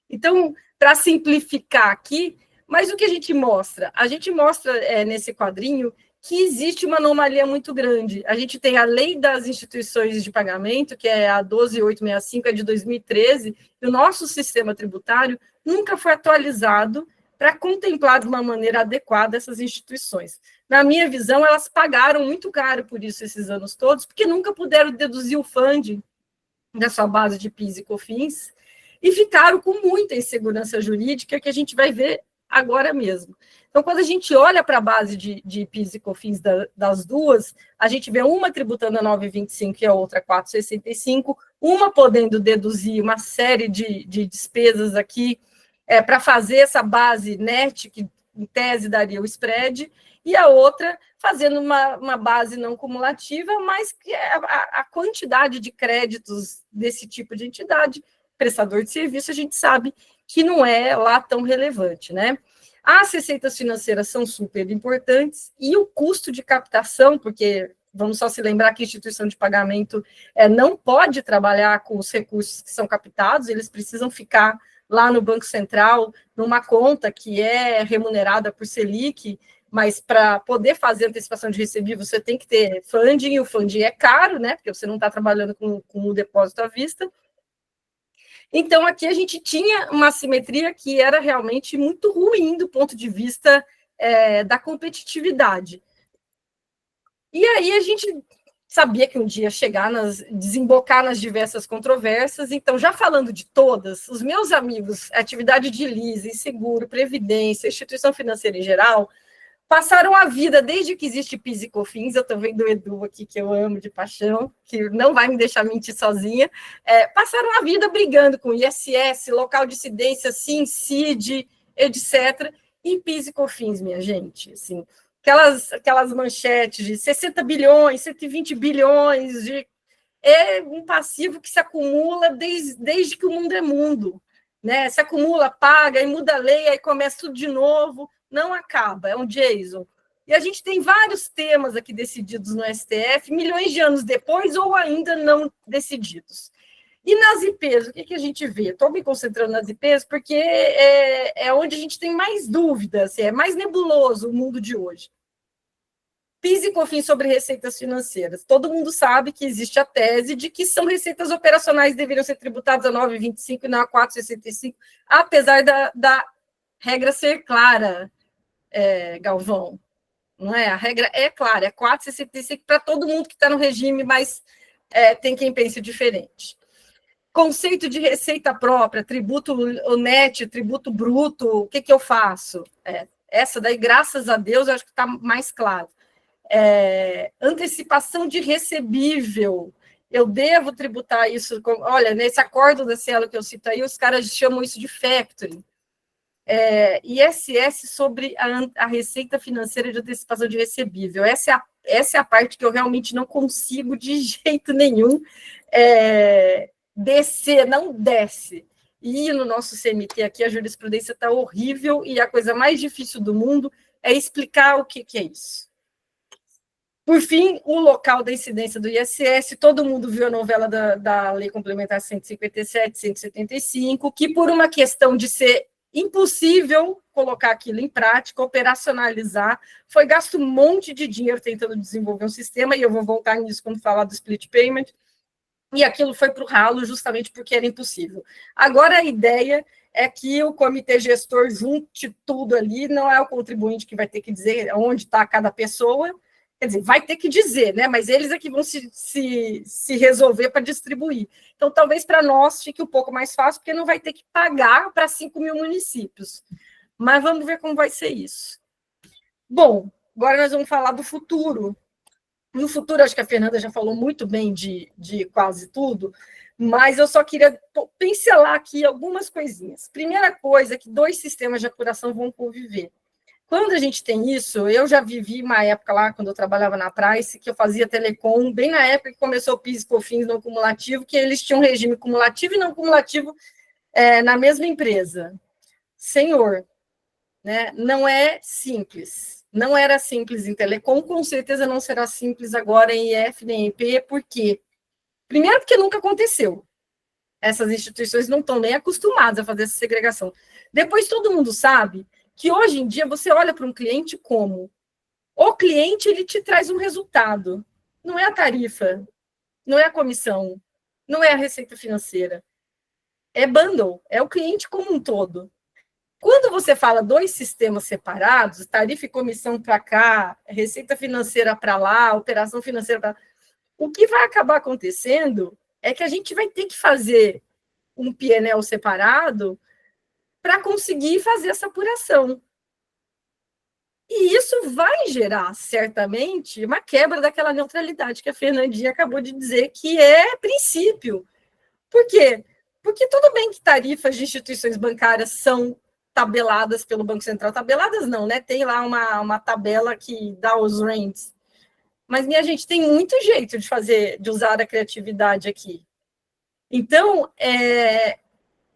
S3: Então, para simplificar aqui, mas o que a gente mostra? A gente mostra nesse quadrinho que existe uma anomalia muito grande. A gente tem a Lei das Instituições de Pagamento, que é a 12.865, é de 2013, e o nosso sistema tributário nunca foi atualizado para contemplar de uma maneira adequada essas instituições. Na minha visão, elas pagaram muito caro por isso esses anos todos, porque nunca puderam deduzir o funding da sua base de PIS e COFINS, e ficaram com muita insegurança jurídica, que a gente vai ver agora mesmo. Então, quando a gente olha para a base de PIS e COFINS das duas, a gente vê uma tributando a 9,25 e a outra 4,65, uma podendo deduzir uma série de despesas aqui para fazer essa base net, que em tese daria o spread, e a outra fazendo uma base não cumulativa, mas que a quantidade de créditos desse tipo de entidade, prestador de serviço, a gente sabe que não é lá tão relevante, né? As receitas financeiras são super importantes e o custo de captação, porque vamos só se lembrar que a instituição de pagamento não pode trabalhar com os recursos que são captados, eles precisam ficar lá no Banco Central, numa conta que é remunerada por Selic, mas para poder fazer antecipação de recebível, você tem que ter funding, e o funding é caro, né? Porque você não está trabalhando com o depósito à vista. Então, aqui a gente tinha uma assimetria que era realmente muito ruim do ponto de vista da competitividade. E aí a gente sabia que um dia ia chegar, desembocar nas diversas controvérsias. Então, já falando de todas, os meus amigos, atividade de leasing, seguro, previdência, instituição financeira em geral, passaram a vida, desde que existe PIS e COFINS, eu estou vendo o Edu aqui, que eu amo de paixão, que não vai me deixar mentir sozinha, passaram a vida brigando com ISS, local de incidência, SIM, CID, etc., e PIS e COFINS, minha gente, assim, aquelas manchetes de 60 bilhões, 120 bilhões, é um passivo que se acumula desde que o mundo é mundo, né? Se acumula, paga, aí muda a lei, aí começa tudo de novo, não acaba, é um Jason. E a gente tem vários temas aqui decididos no STF, milhões de anos depois, ou ainda não decididos. E nas IPs, o que a gente vê? Estou me concentrando nas IPs porque é onde a gente tem mais dúvidas, é mais nebuloso o mundo de hoje. PIS e COFINS sobre receitas financeiras. Todo mundo sabe que existe a tese de que são receitas operacionais que deveriam ser tributadas a 9,25 e não a 4,65, apesar da regra ser clara, Galvão. Não é? A regra é clara, é 4,65 para todo mundo que está no regime, mas tem quem pense diferente. Conceito de receita própria, tributo net, tributo bruto, o que eu faço? Essa daí, graças a Deus, eu acho que está mais claro. Antecipação de recebível, eu devo tributar isso, olha, nesse acordo da Cielo que eu cito aí, os caras chamam isso de factoring. ISS sobre a receita financeira de antecipação de recebível, essa é a parte que eu realmente não consigo de jeito nenhum descer, não desce. E no nosso CMT aqui, a jurisprudência está horrível, e a coisa mais difícil do mundo é explicar o que é isso. Por fim, o local da incidência do ISS, todo mundo viu a novela da Lei Complementar 157, 175, que por uma questão de ser impossível colocar aquilo em prática, operacionalizar, foi gasto um monte de dinheiro tentando desenvolver um sistema, e eu vou voltar nisso quando falar do split payment, e aquilo foi para o ralo justamente porque era impossível. Agora a ideia é que o comitê gestor junte tudo ali, não é o contribuinte que vai ter que dizer onde está cada pessoa, quer dizer, vai ter que dizer, né? Mas eles é que vão se resolver para distribuir. Então, talvez para nós fique um pouco mais fácil, porque não vai ter que pagar para 5 mil municípios. Mas vamos ver como vai ser isso. Bom, agora nós vamos falar do futuro. No futuro, acho que a Fernanda já falou muito bem de quase tudo, mas eu só queria pincelar aqui algumas coisinhas. Primeira coisa é que 2 sistemas de apuração vão conviver. Quando a gente tem isso, eu já vivi uma época lá, quando eu trabalhava na Price, que eu fazia telecom, bem na época que começou o PIS e COFINS não cumulativo, que eles tinham regime cumulativo e não cumulativo na mesma empresa. Senhor, né, não é simples. Não era simples em telecom, com certeza não será simples agora em IF nem IP, por quê? Primeiro porque nunca aconteceu. Essas instituições não estão nem acostumadas a fazer essa segregação. Depois, todo mundo sabe que hoje em dia você olha para um cliente como o cliente ele te traz um resultado. Não é a tarifa, não é a comissão, não é a receita financeira. É bundle, é o cliente como um todo. Quando você fala 2 sistemas separados, tarifa e comissão para cá, receita financeira para lá, operação financeira para lá, o que vai acabar acontecendo é que a gente vai ter que fazer um PNL separado para conseguir fazer essa apuração. E isso vai gerar, certamente, uma quebra daquela neutralidade que a Fernandinha acabou de dizer, que é princípio. Por quê? Porque tudo bem que tarifas de instituições bancárias são tabeladas pelo Banco Central. Tabeladas não, né? Tem lá uma tabela que dá os ranges. Mas, minha gente, tem muito jeito de fazer, de usar a criatividade aqui. Então,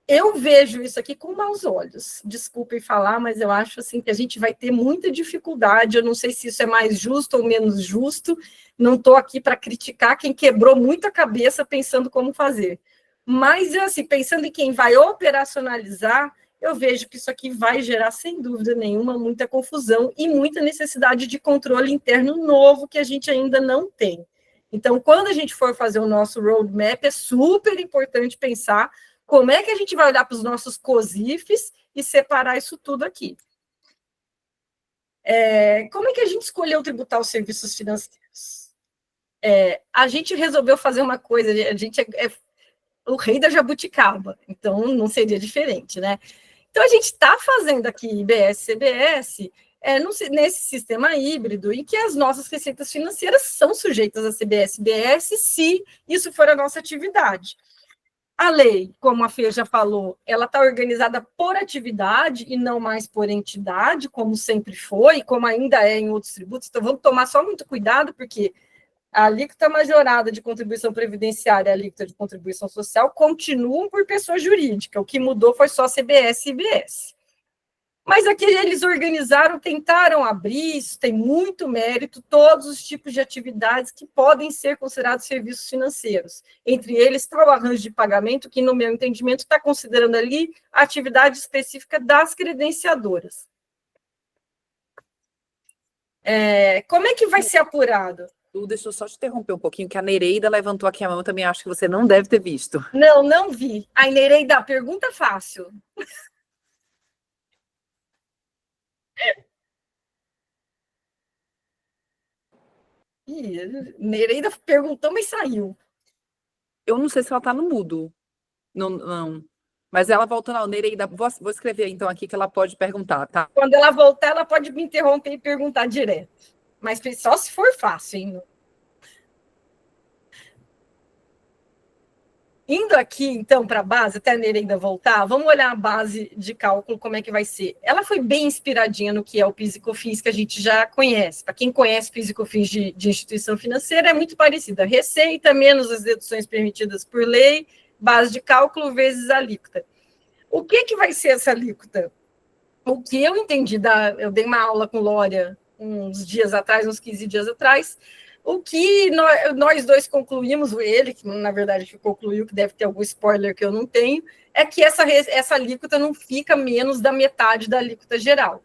S3: eu vejo isso aqui com maus olhos. Desculpem falar, mas eu acho assim que a gente vai ter muita dificuldade. Eu não sei se isso é mais justo ou menos justo. Não estou aqui para criticar quem quebrou muito a cabeça pensando como fazer. Mas, assim, pensando em quem vai operacionalizar, eu vejo que isso aqui vai gerar, sem dúvida nenhuma, muita confusão e muita necessidade de controle interno novo que a gente ainda não tem. Então, quando a gente for fazer o nosso roadmap, é super importante pensar como é que a gente vai olhar para os nossos COSIFs e separar isso tudo aqui. Como é que a gente escolheu tributar os serviços financeiros? A gente resolveu fazer uma coisa, a gente é o rei da jabuticaba, então não seria diferente, né? Então, a gente está fazendo aqui IBS, CBS, nesse sistema híbrido, em que as nossas receitas financeiras são sujeitas a CBS e IBS, se isso for a nossa atividade. A lei, como a Fê já falou, ela está organizada por atividade e não mais por entidade, como sempre foi, como ainda é em outros tributos. Então, vamos tomar só muito cuidado, porque a alíquota majorada de contribuição previdenciária e a alíquota de contribuição social continuam por pessoa jurídica. O que mudou foi só CBS e IBS. Mas aqui eles organizaram, tentaram abrir, isso tem muito mérito, todos os tipos de atividades que podem ser considerados serviços financeiros. Entre eles está o arranjo de pagamento, que, no meu entendimento, está considerando ali a atividade específica das credenciadoras. Como é que vai ser apurado?
S2: Deixa eu só te interromper um pouquinho, que a Nereida levantou aqui a mão, eu também acho que você não deve ter visto.
S3: Não, não vi. A Nereida, pergunta fácil. Nereida perguntou, mas saiu.
S2: Eu não sei se ela está no mudo. Não, não. Mas ela voltando, não, Nereida, vou escrever então aqui que ela pode perguntar, tá?
S3: Quando ela voltar, ela pode me interromper e perguntar direto. Mas só se for fácil, hein? Indo aqui, então, para a base, até a Nereida voltar, vamos olhar a base de cálculo, como é que vai ser. Ela foi bem inspiradinha no que é o PIS e COFINS, que a gente já conhece. Para quem conhece PIS e COFINS de instituição financeira, é muito parecida. Receita menos as deduções permitidas por lei, base de cálculo vezes a alíquota. O que vai ser essa alíquota? O que eu entendi, eu dei uma aula com Lória uns dias atrás, uns 15 dias atrás, o que nós dois concluímos, ele, que na verdade concluiu, que deve ter algum spoiler que eu não tenho, é que essa alíquota não fica menos da metade da alíquota geral.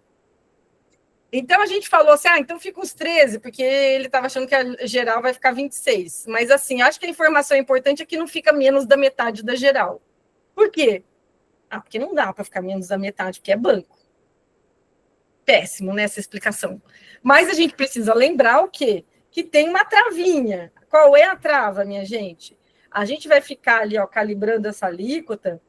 S3: Então, a gente falou assim, então fica uns 13, porque ele estava achando que a geral vai ficar 26. Mas, assim, acho que a informação importante é que não fica menos da metade da geral. Por quê? Porque não dá para ficar menos da metade, porque é banco. Péssimo, né, essa explicação. Mas a gente precisa lembrar o quê? Que tem uma travinha. Qual é a trava, minha gente? A gente vai ficar ali, ó, calibrando essa alíquota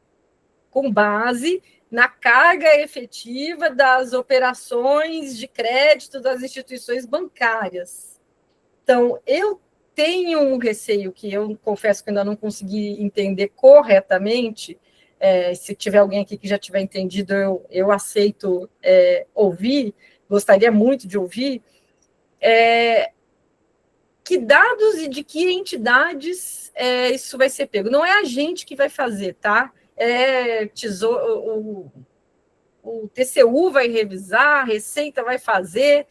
S3: com base na carga efetiva das operações de crédito das instituições bancárias. Então, eu tenho um receio que eu confesso que ainda não consegui entender corretamente. Se tiver alguém aqui que já tiver entendido, eu aceito ouvir, gostaria muito de ouvir, que dados e de que entidades isso vai ser pego. Não é a gente que vai fazer, tá? O TCU vai revisar, a Receita vai fazer,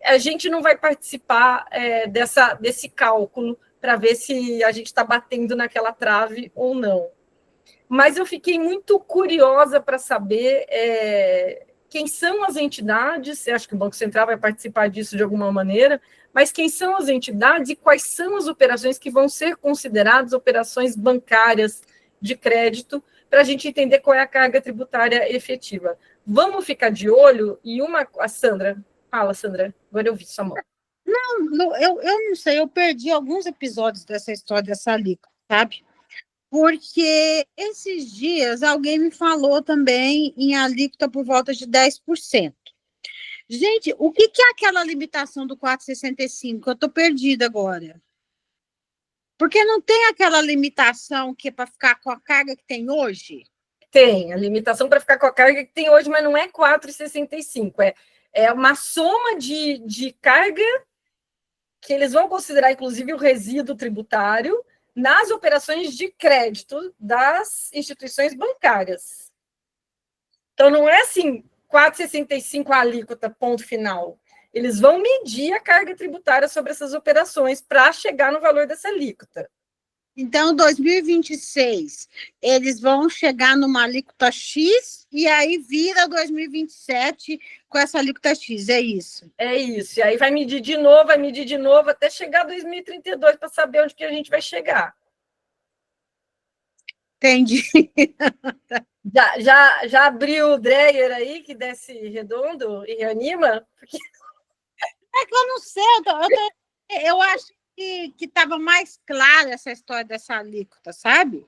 S3: a gente não vai participar desse cálculo para ver se a gente está batendo naquela trave ou não. Mas eu fiquei muito curiosa para saber quem são as entidades, eu acho que o Banco Central vai participar disso de alguma maneira, mas quem são as entidades e quais são as operações que vão ser consideradas operações bancárias de crédito, para a gente entender qual é a carga tributária efetiva. Vamos ficar de olho, e a Sandra, fala, Sandra, agora eu vi sua mão.
S4: Eu não sei, eu perdi alguns episódios dessa história dessa alíquota, sabe? Porque esses dias alguém me falou também em alíquota por volta de 10%. Gente, o que é aquela limitação do 4,65? Eu estou perdida agora. Porque não tem aquela limitação que é para ficar com a carga que tem hoje?
S3: Tem, a limitação para ficar com a carga que tem hoje, mas não é 4,65. É uma soma de carga que eles vão considerar, inclusive, o resíduo tributário nas operações de crédito das instituições bancárias. Então, não é assim, 4,65 a alíquota, ponto final. Eles vão medir a carga tributária sobre essas operações para chegar no valor dessa alíquota.
S4: Então, 2026, eles vão chegar numa alíquota X e aí vira 2027 com essa alíquota X, é isso?
S3: É isso. E aí vai medir de novo, até chegar 2032 para saber onde que a gente vai chegar.
S4: Entendi.
S3: Já abriu o Dreyer aí, que desce redondo e reanima? Porque...
S4: É que eu não sei, eu acho que estava mais clara essa história dessa alíquota, sabe?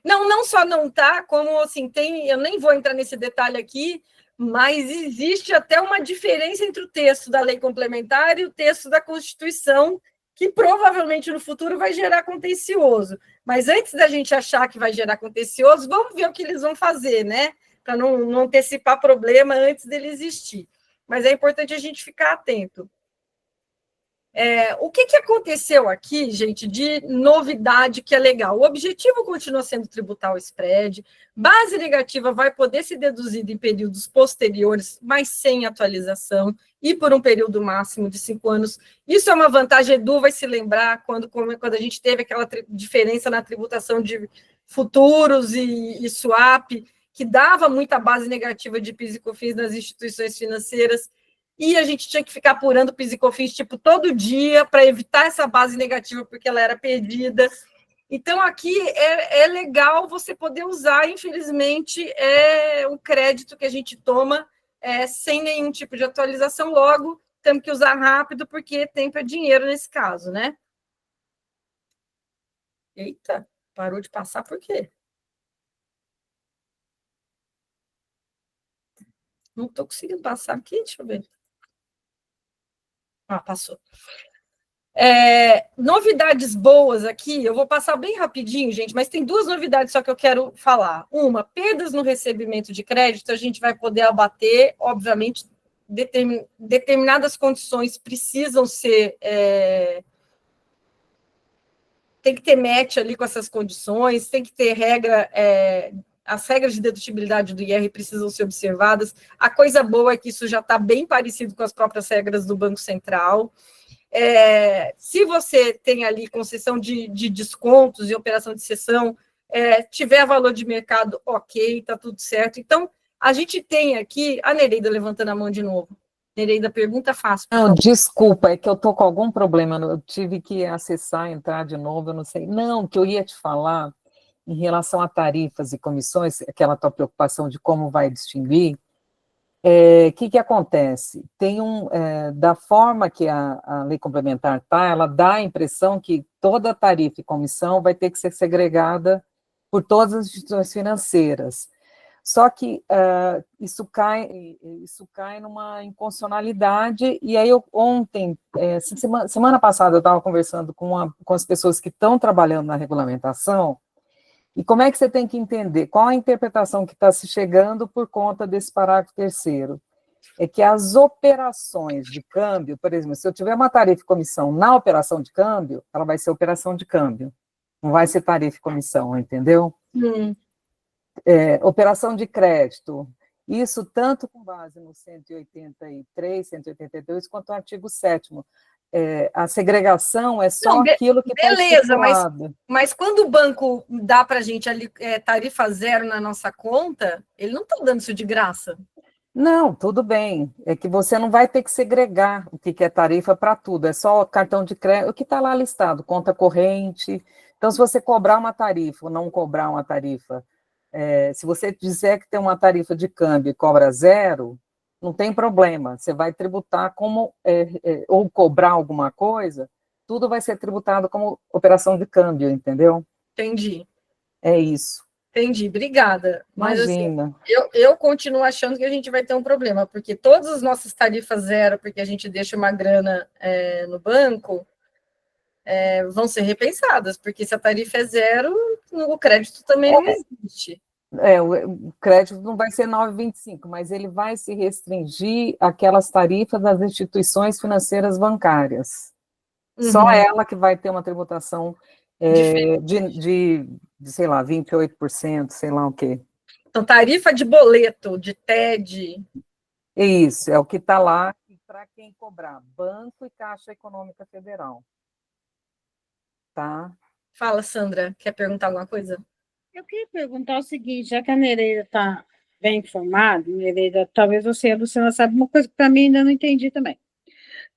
S3: Não só não está, como assim, eu nem vou entrar nesse detalhe aqui, mas existe até uma diferença entre o texto da lei complementar e o texto da Constituição, que provavelmente no futuro vai gerar contencioso. Mas antes da gente achar que vai gerar contencioso, vamos ver o que eles vão fazer, né? Para não antecipar problema antes dele existir. Mas é importante a gente ficar atento. O que aconteceu aqui, gente, de novidade que é legal? O objetivo continua sendo tributar o spread, base negativa vai poder ser deduzida em períodos posteriores, mas sem atualização, e por um período máximo de 5 anos. Isso é uma vantagem, Edu vai se lembrar, quando a gente teve aquela diferença na tributação de futuros e swap, que dava muita base negativa de PIS e COFINS nas instituições financeiras, e a gente tinha que ficar apurando o PIS e COFINS tipo, todo dia para evitar essa base negativa, porque ela era perdida. Então, aqui é legal você poder usar, infelizmente, um crédito que a gente toma sem nenhum tipo de atualização, logo temos que usar rápido, porque tempo é dinheiro nesse caso, né? Eita, parou de passar por quê? Não estou conseguindo passar aqui, deixa eu ver. Passou. Novidades boas aqui, eu vou passar bem rapidinho, gente, mas tem 2 novidades só que eu quero falar. Uma, perdas no recebimento de crédito, a gente vai poder abater, obviamente, determinadas condições precisam ser... tem que ter match ali com essas condições, tem que ter regra... as regras de dedutibilidade do IR precisam ser observadas. A coisa boa é que isso já está bem parecido com as próprias regras do Banco Central. Se você tem ali concessão de descontos e operação de cessão, tiver valor de mercado, ok, está tudo certo. Então, a gente tem aqui... A Nereida levantando a mão de novo. Nereida, pergunta fácil.
S5: Não, desculpa, é que eu estou com algum problema, eu tive que acessar, entrar de novo, eu não sei. Não, que eu ia te falar, em relação a tarifas e comissões, aquela tua preocupação de como vai distinguir, que acontece? Tem da forma que a lei complementar está, ela dá a impressão que toda tarifa e comissão vai ter que ser segregada por todas as instituições financeiras. Só que isso cai numa inconstitucionalidade, e aí eu ontem, semana passada, eu estava conversando com as pessoas que estão trabalhando na regulamentação, e como é que você tem que entender? Qual a interpretação que está se chegando por conta desse parágrafo 3º? É que as operações de câmbio, por exemplo, se eu tiver uma tarifa e comissão na operação de câmbio, ela vai ser operação de câmbio, não vai ser tarifa e comissão, entendeu? Operação de crédito, isso tanto com base no 183, 182, quanto no artigo 7º. A segregação é só aquilo que está estipulado.
S3: Mas quando o banco dá para a gente ali, tarifa zero na nossa conta, ele não está dando isso de graça.
S5: Não, tudo bem. É que você não vai ter que segregar o que é tarifa para tudo. É só cartão de crédito, o que está lá listado, conta corrente. Então, se você cobrar uma tarifa ou não cobrar uma tarifa, se você dizer que tem uma tarifa de câmbio e cobra zero, não tem problema. Você vai tributar como, ou cobrar alguma coisa, tudo vai ser tributado como operação de câmbio, entendeu?
S3: Entendi.
S5: É isso.
S3: Entendi, obrigada. Mas
S5: Imagina.
S3: assim, eu continuo achando que a gente vai ter um problema, porque todas as nossas tarifas zero, porque a gente deixa uma grana no banco, vão ser repensadas, porque se a tarifa é zero, o crédito também não existe.
S5: O crédito não vai ser 9,25, mas ele vai se restringir àquelas tarifas das instituições financeiras bancárias. Só ela que vai ter uma tributação de, sei lá, 28%, sei lá o quê.
S3: Então, tarifa de boleto, de TED.
S5: Isso, é o que está lá para quem cobrar, Banco e Caixa Econômica Federal. Tá?
S3: Fala, Sandra, quer perguntar alguma coisa?
S4: Eu queria perguntar o seguinte, já que a Nereida está bem informada, Nereida, talvez você, a Luciana, sabe uma coisa que para mim ainda não entendi também.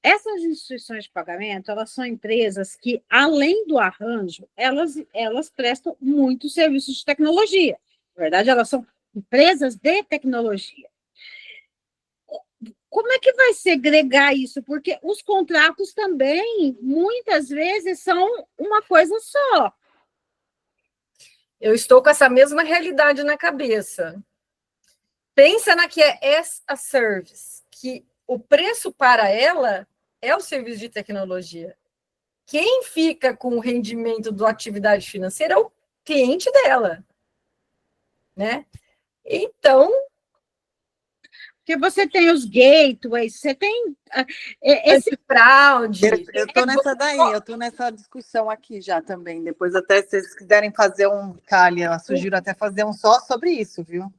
S4: Essas instituições de pagamento, elas são empresas que, além do arranjo, elas prestam muitos serviços de tecnologia. Na verdade, elas são empresas de tecnologia. Como é que vai segregar isso? Porque os contratos também, muitas vezes, são uma coisa só.
S3: Eu estou com essa mesma realidade na cabeça. Pensa na que é as a service, que o preço para ela é o serviço de tecnologia. Quem fica com o rendimento da atividade financeira é o cliente dela, né? Então,
S4: porque você tem os gateways, você tem
S3: esse fraude.
S6: Eu estou nessa discussão aqui já também. Depois, até se vocês quiserem fazer Cália, sugiro até fazer um só sobre isso, viu?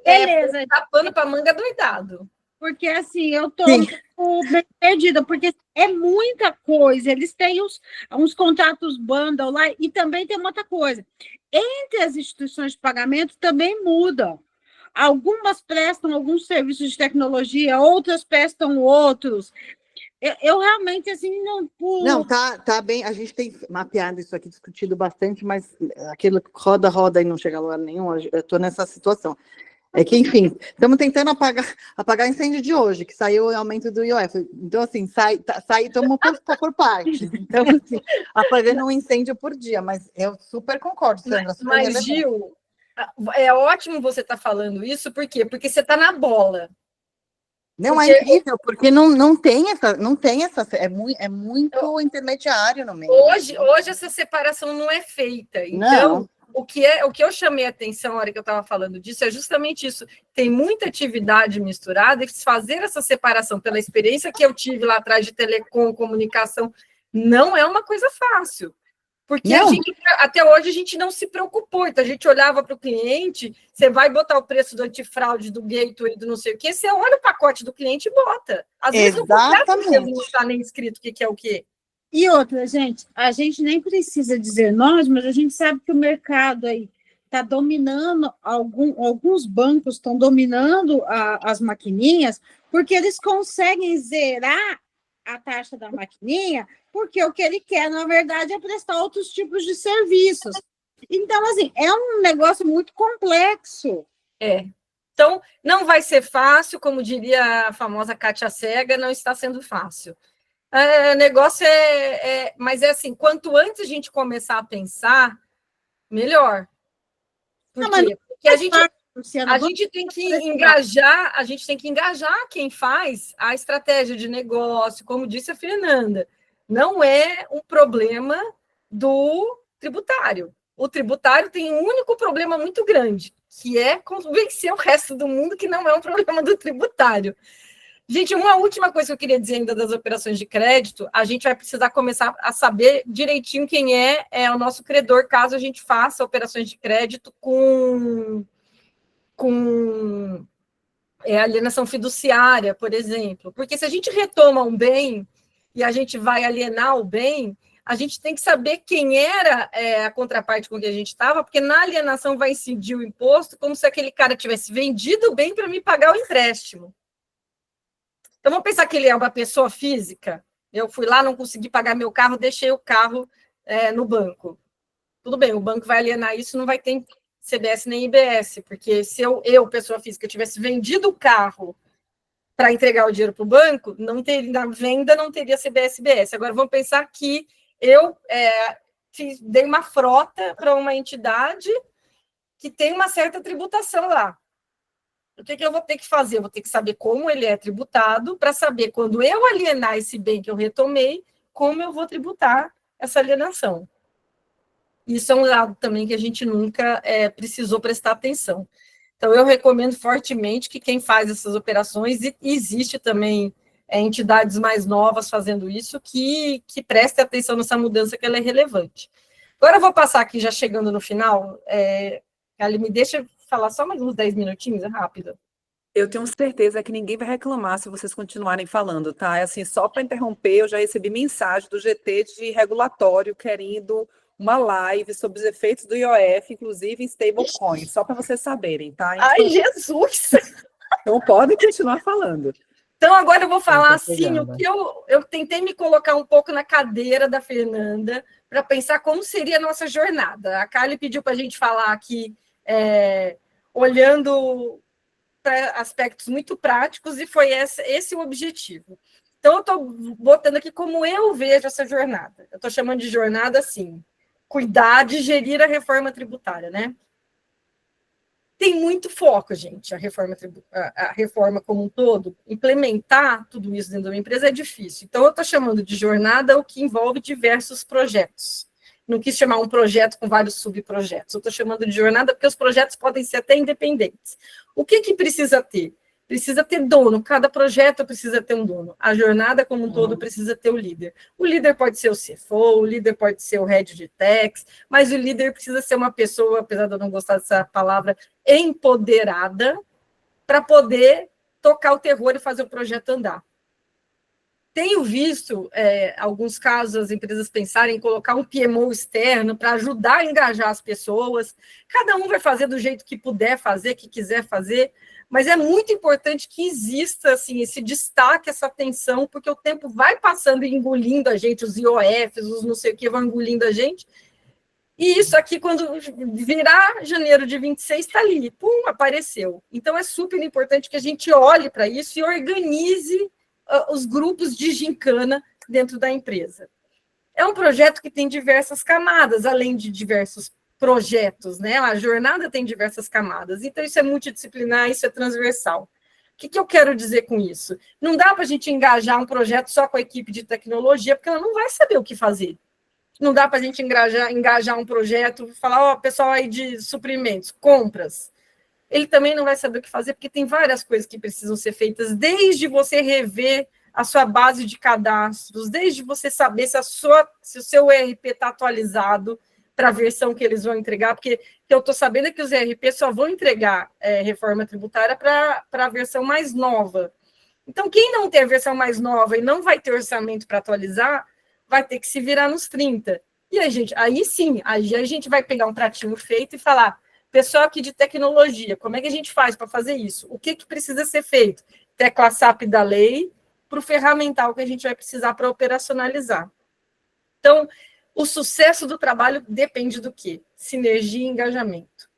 S3: Beleza. Tá pano para manga doidado.
S4: Porque assim, eu estou bem perdida, porque é muita coisa. Eles têm uns contratos bundle lá, e também tem uma outra coisa. Entre as instituições de pagamento também mudam. Algumas prestam alguns serviços de tecnologia, outras prestam outros. Eu realmente, assim, não...
S6: Não, tá bem, a gente tem mapeado isso aqui, discutido bastante, mas aquilo roda e não chega a lugar nenhum, eu estou nessa situação. É que, enfim, estamos tentando apagar incêndio de hoje, que saiu o aumento do IOF. Então, assim, estamos por partes. Então, assim, apagando um incêndio por dia, mas eu super concordo, Sandra.
S3: Mas Gil, é ótimo você estar falando isso, por quê? Porque você está na bola.
S6: Não, é incrível, porque não tem essa, é muito intermediário no meio.
S3: Hoje essa separação não é feita. Então,
S6: não.
S3: O que eu chamei a atenção na hora que eu estava falando disso é justamente isso. Tem muita atividade misturada, e fazer essa separação, pela experiência que eu tive lá atrás de telecom, comunicação, não é uma coisa fácil. Porque até hoje a gente não se preocupou. Então, a gente olhava para o cliente, você vai botar o preço do antifraude, do gateway, do não sei o quê, você olha o pacote do cliente e bota. Às vezes no contrato mesmo não está nem escrito o que é o quê.
S4: E outra, gente, a gente nem precisa dizer nós, mas a gente sabe que o mercado aí está dominando, alguns bancos estão dominando as maquininhas, porque eles conseguem zerar a taxa da maquininha, porque o que ele quer, na verdade, é prestar outros tipos de serviços. Então, assim, é um negócio muito complexo.
S3: Então, não vai ser fácil, como diria a famosa Kátia Cega, não está sendo fácil. O negócio mas é assim, quanto antes a gente começar a pensar, melhor. Por quê? Porque a gente...
S4: Luciana,
S3: A gente tem que engajar quem faz a estratégia de negócio, como disse a Fernanda. Não é um problema do tributário. O tributário tem um único problema muito grande, que é convencer o resto do mundo que não é um problema do tributário. Gente, uma última coisa que eu queria dizer ainda das operações de crédito, a gente vai precisar começar a saber direitinho quem é o nosso credor, caso a gente faça operações de crédito com alienação fiduciária, por exemplo. Porque se a gente retoma um bem e a gente vai alienar o bem, a gente tem que saber quem era a contraparte com que a gente estava, porque na alienação vai incidir o imposto como se aquele cara tivesse vendido o bem para me pagar o empréstimo. Então, vamos pensar que ele é uma pessoa física. Eu fui lá, não consegui pagar meu carro, deixei o carro no banco. Tudo bem, o banco vai alienar isso, não vai ter CBS nem IBS, porque se eu pessoa física, tivesse vendido o carro para entregar o dinheiro para o banco, na venda não teria CBS e IBS. Agora, vamos pensar que eu dei uma frota para uma entidade que tem uma certa tributação lá. O que eu vou ter que fazer? Eu vou ter que saber como ele é tributado para saber, quando eu alienar esse bem que eu retomei, como eu vou tributar essa alienação. Isso é um lado também que a gente nunca precisou prestar atenção. Então, eu recomendo fortemente que quem faz essas operações, e existe também entidades mais novas fazendo isso, que preste atenção nessa mudança, que ela é relevante. Agora eu vou passar aqui, já chegando no final, Ali, me deixa falar só mais uns 10 minutinhos, é rápido.
S2: Eu tenho certeza que ninguém vai reclamar se vocês continuarem falando, tá? É assim, só para interromper, eu já recebi mensagem do GT de regulatório querendo uma live sobre os efeitos do IOF, inclusive em stablecoin, só para vocês saberem, tá? Então,
S3: Ai, Jesus!
S2: Então podem continuar falando.
S3: Então, agora eu vou falar assim, o que eu tentei me colocar um pouco na cadeira da Fernanda para pensar como seria a nossa jornada. A Carly pediu para a gente falar aqui, olhando para aspectos muito práticos, e foi esse o objetivo. Então, eu estou botando aqui como eu vejo essa jornada. Eu estou chamando de jornada assim, cuidar de gerir a reforma tributária, né? Tem muito foco, gente, a reforma como um todo. Implementar tudo isso dentro de uma empresa é difícil. Então, eu estou chamando de jornada o que envolve diversos projetos. Não quis chamar um projeto com vários subprojetos. Eu estou chamando de jornada porque os projetos podem ser até independentes. O que precisa ter? Precisa ter dono. Cada projeto precisa ter um dono. A jornada como um todo precisa ter o líder. O líder pode ser o CFO, o líder pode ser o head de tax, mas o líder precisa ser uma pessoa, apesar de eu não gostar dessa palavra, empoderada, para poder tocar o terror e fazer o projeto andar. Tenho visto, alguns casos, as empresas pensarem em colocar um PMO externo para ajudar a engajar as pessoas. Cada um vai fazer do jeito que puder fazer, que quiser fazer, mas é muito importante que exista assim, esse destaque, essa atenção, porque o tempo vai passando e engolindo a gente, os IOFs, os não sei o que, vão engolindo a gente. E isso aqui, quando virar janeiro de 26, está ali, pum, apareceu. Então, é super importante que a gente olhe para isso e organize os grupos de gincana dentro da empresa. É um projeto que tem diversas camadas, além de diversos projetos, né? A jornada tem diversas camadas, então isso é multidisciplinar, isso é transversal. O que eu quero dizer com isso? Não dá para a gente engajar um projeto só com a equipe de tecnologia, porque ela não vai saber o que fazer. Não dá para a gente engajar um projeto, falar, pessoal aí de suprimentos, compras. Ele também não vai saber o que fazer, porque tem várias coisas que precisam ser feitas, desde você rever a sua base de cadastros, desde você saber se o seu ERP está atualizado para a versão que eles vão entregar, porque eu estou sabendo que os ERP só vão entregar reforma tributária para a versão mais nova. Então, quem não tem a versão mais nova e não vai ter orçamento para atualizar, vai ter que se virar nos 30. E aí sim, a gente vai pegar um pratinho feito e falar, pessoal aqui de tecnologia, como é que a gente faz para fazer isso? O que precisa ser feito? Tecla SAP da lei para o ferramental que a gente vai precisar para operacionalizar. Então, o sucesso do trabalho depende do quê? Sinergia e engajamento.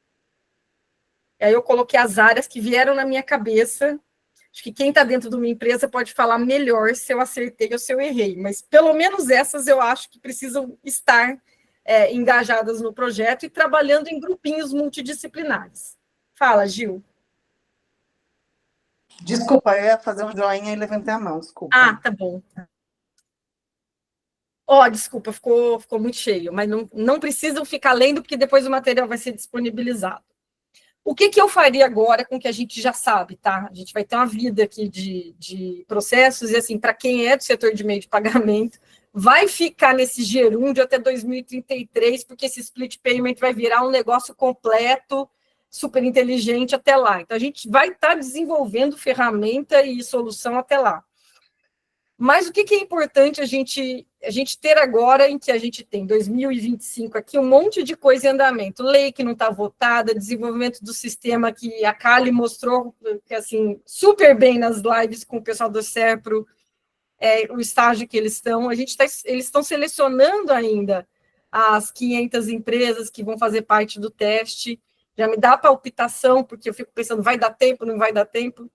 S3: E aí eu coloquei as áreas que vieram na minha cabeça. Acho que quem está dentro de uma empresa pode falar melhor se eu acertei ou se eu errei, mas pelo menos essas eu acho que precisam estar engajadas no projeto e trabalhando em grupinhos multidisciplinares. Fala, Gil.
S6: Desculpa, eu ia fazer um joinha e levantei a mão, desculpa.
S3: Ah, tá bom. Desculpa, ficou muito cheio, mas não precisam ficar lendo, porque depois o material vai ser disponibilizado. O que eu faria agora com o que a gente já sabe, tá? A gente vai ter uma vida aqui de processos, e assim, para quem é do setor de meio de pagamento, vai ficar nesse gerúndio até 2033, porque esse split payment vai virar um negócio completo, super inteligente até lá. Então, a gente vai estar desenvolvendo ferramenta e solução até lá. Mas o que é importante a gente ter agora, em que a gente tem 2025 aqui, um monte de coisa em andamento, lei que não está votada, desenvolvimento do sistema que a Kali mostrou que, assim, super bem nas lives com o pessoal do Serpro, o estágio que eles estão, eles estão selecionando ainda as 500 empresas que vão fazer parte do teste, já me dá palpitação, porque eu fico pensando, vai dar tempo, não vai dar tempo?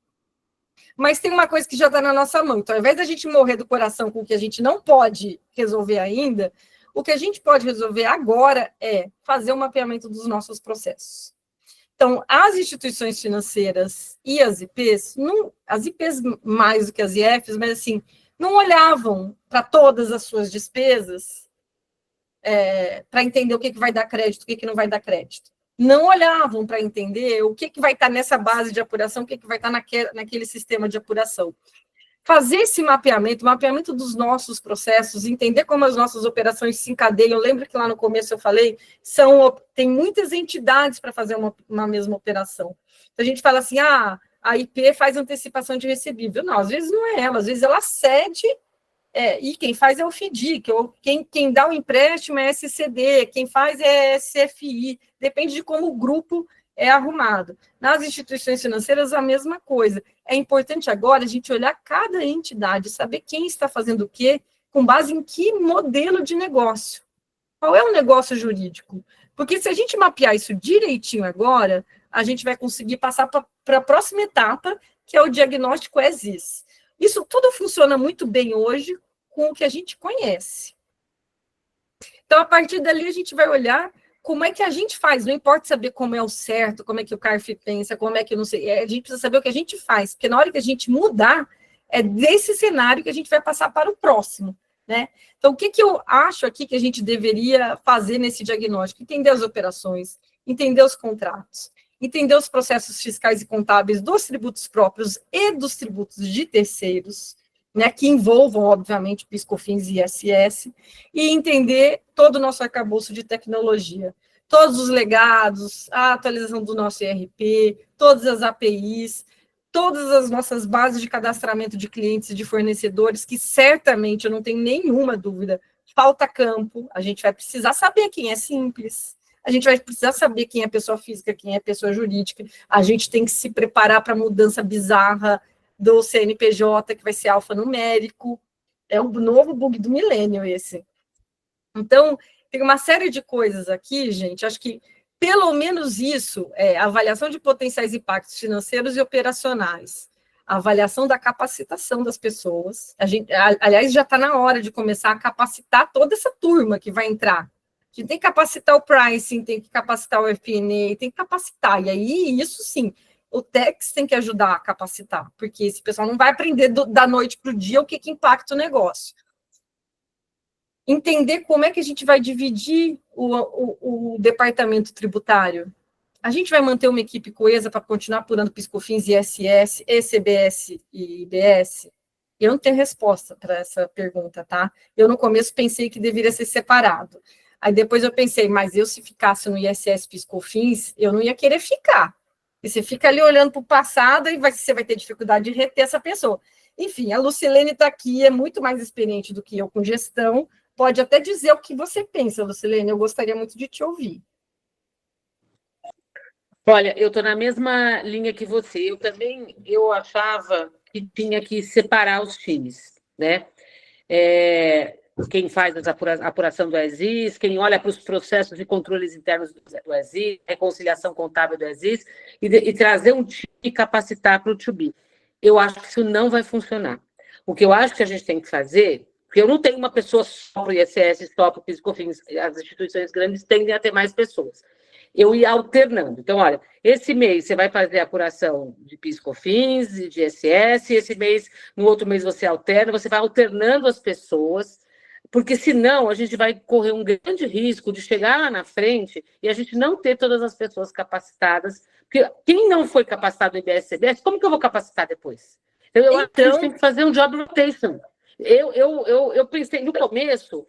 S3: Mas tem uma coisa que já está na nossa mão. Então, ao invés da gente morrer do coração com o que a gente não pode resolver ainda, o que a gente pode resolver agora é fazer o mapeamento dos nossos processos. Então, as instituições financeiras e as IPs, as IPs mais do que as IFs, mas assim, não olhavam para todas as suas despesas para entender o que vai dar crédito, o que não vai dar crédito. Não olhavam para entender o que vai estar nessa base de apuração, o que vai estar naquele sistema de apuração. Fazer esse mapeamento dos nossos processos, entender como as nossas operações se encadeiam. Lembra que lá no começo eu falei, tem muitas entidades para fazer uma mesma operação. Então, a gente fala assim, a IP faz antecipação de recebível. Não, às vezes não é ela, às vezes ela cede, e quem faz é o FDIC, ou quem dá o empréstimo é SCD, quem faz é SFI, depende de como o grupo é arrumado. Nas instituições financeiras, a mesma coisa. É importante agora a gente olhar cada entidade, saber quem está fazendo o quê, com base em que modelo de negócio. Qual é o negócio jurídico? Porque se a gente mapear isso direitinho agora, a gente vai conseguir passar para a próxima etapa, que é o diagnóstico as-is. Isso tudo funciona muito bem hoje com o que a gente conhece. Então, a partir dali, a gente vai olhar como é que a gente faz. Não importa saber como é o certo, como é que o CARF pensa, como é que não sei. A gente precisa saber o que a gente faz, porque na hora que a gente mudar, é desse cenário que a gente vai passar para o próximo, né? Então, o que eu acho aqui que a gente deveria fazer nesse diagnóstico? Entender as operações, entender os contratos, entender os processos fiscais e contábeis dos tributos próprios e dos tributos de terceiros, né, que envolvam, obviamente, PIS/COFINS e ISS, e entender todo o nosso arcabouço de tecnologia, todos os legados, a atualização do nosso ERP, todas as APIs, todas as nossas bases de cadastramento de clientes e de fornecedores, que certamente, eu não tenho nenhuma dúvida, falta campo, a gente vai precisar saber quem é simples, a gente vai precisar saber quem é pessoa física, quem é pessoa jurídica, a gente tem que se preparar para a mudança bizarra do CNPJ, que vai ser alfanumérico, é o novo bug do milênio esse. Então, tem uma série de coisas aqui, gente, acho que pelo menos isso, avaliação de potenciais impactos financeiros e operacionais, a avaliação da capacitação das pessoas, aliás, já está na hora de começar a capacitar toda essa turma que vai entrar. A gente tem que capacitar o pricing, tem que capacitar o FP&A, tem que capacitar, e aí, isso sim, o Tex tem que ajudar a capacitar, porque esse pessoal não vai aprender da noite para o dia o que impacta o negócio. Entender como é que a gente vai dividir o departamento tributário. A gente vai manter uma equipe coesa para continuar apurando PIS/COFINS, ISS, ECBS e IBS? Eu não tenho resposta para essa pergunta, tá? Eu, no começo, pensei que deveria ser separado. Aí, depois, eu pensei, mas eu, se ficasse no ISS, PIS/COFINS, eu não ia querer ficar. E você fica ali olhando para o passado e você vai ter dificuldade de reter essa pessoa. Enfim, a Lucilene está aqui, é muito mais experiente do que eu com gestão, pode até dizer o que você pensa, Lucilene, eu gostaria muito de te ouvir.
S7: Olha, eu estou na mesma linha que você. Eu achava que tinha que separar os times, né? Quem faz a apuração do ESIS, quem olha para os processos de controles internos do ESIS, reconciliação contábil do ESIS, e trazer um time e capacitar para o to-be. Eu acho que isso não vai funcionar. O que eu acho que a gente tem que fazer, porque eu não tenho uma pessoa só para o ISS, só para o PIS/COFINS, as instituições grandes tendem a ter mais pessoas. eu ia alternando. Então, olha, esse mês você vai fazer a apuração de PIS/COFINS e de ISS, esse mês, no outro mês você alterna, você vai alternando as pessoas, porque senão a gente vai correr um grande risco de chegar lá na frente e a gente não ter todas as pessoas capacitadas, porque quem não foi capacitado no IBS-CBS, como que eu vou capacitar depois? Então, eu acho que a gente tem que fazer um job rotation. Eu pensei, no começo,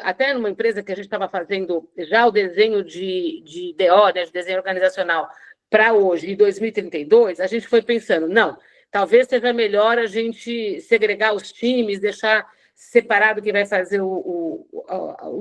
S7: até numa empresa que a gente estava fazendo já o desenho de DO, né, de desenho organizacional, para hoje, em 2032, a gente foi pensando, não, talvez seja melhor a gente segregar os times, deixar separado quem vai fazer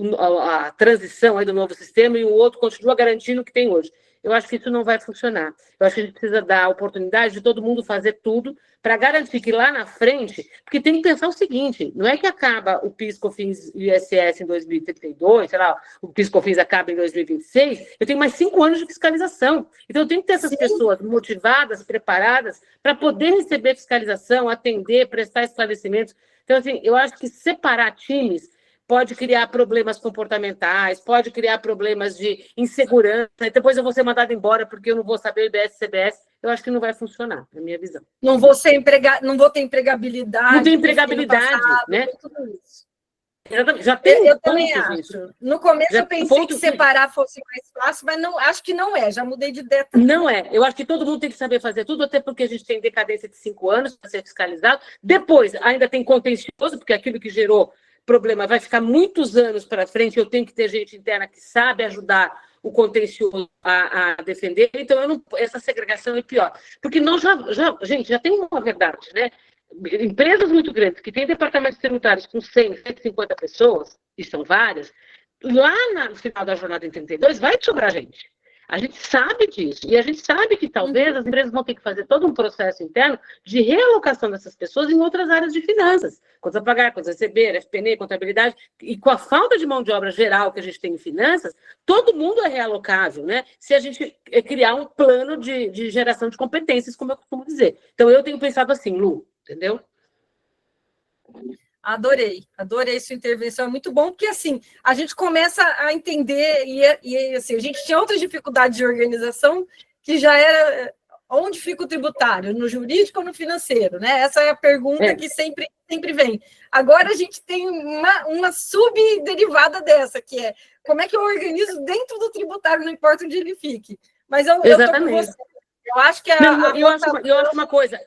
S7: a transição aí do novo sistema e o outro continua garantindo o que tem hoje. Eu acho que isso não vai funcionar. Eu acho que a gente precisa dar a oportunidade de todo mundo fazer tudo para garantir que lá na frente, porque tem que pensar o seguinte, não é que acaba o PIS/COFINS e o ISS em 2032, sei lá, o PIS/COFINS acaba em 2026, eu tenho mais 5 anos de fiscalização. Então, eu tenho que ter essas pessoas motivadas, preparadas, para poder receber fiscalização, atender, prestar esclarecimentos. Então, assim, eu acho que separar times pode criar problemas comportamentais, pode criar problemas de insegurança, e depois eu vou ser mandado embora porque eu não vou saber o IBS-CBS. Eu acho que não vai funcionar, na minha visão.
S3: Não vou ter empregabilidade.
S7: Não tem empregabilidade,
S3: passado,
S7: né?
S3: Tudo isso.
S7: Já tem
S3: Eu também acho. No começo eu pensei que separar fosse mais fácil, mas não, acho que não é. Já mudei de ideia.
S7: Não é. Eu acho que todo mundo tem que saber fazer tudo, até porque a gente tem decadência de 5 anos para ser fiscalizado. Depois, ainda tem contencioso, porque aquilo que gerou problema vai ficar muitos anos para frente. Eu tenho que ter gente interna que sabe ajudar o contencioso a defender. Então, essa segregação é pior. Porque nós gente, já tem uma verdade, né? Empresas muito grandes que têm departamentos tributários com 100, 150 pessoas, e são várias, lá no final da jornada em 32 vai sobrar gente. A gente sabe disso. E a gente sabe que talvez as empresas vão ter que fazer todo um processo interno de realocação dessas pessoas em outras áreas de finanças. Contas a pagar, contas a receber, FP&E, contabilidade. E com a falta de mão de obra geral que a gente tem em finanças, todo mundo é realocável, né? Se a gente criar um plano de geração de competências, como eu costumo dizer. Então, eu tenho pensado assim, Lu, entendeu?
S3: Adorei sua intervenção, é muito bom, porque assim, a gente começa a entender, e assim, a gente tinha outras dificuldades de organização, que já era, onde fica o tributário, no jurídico ou no financeiro, né? Essa é a pergunta que sempre vem. Agora a gente tem uma subderivada dessa, que é, como é que eu organizo dentro do tributário, não importa onde ele fique. Mas eu tô com você. Eu acho que
S7: eu acho uma coisa,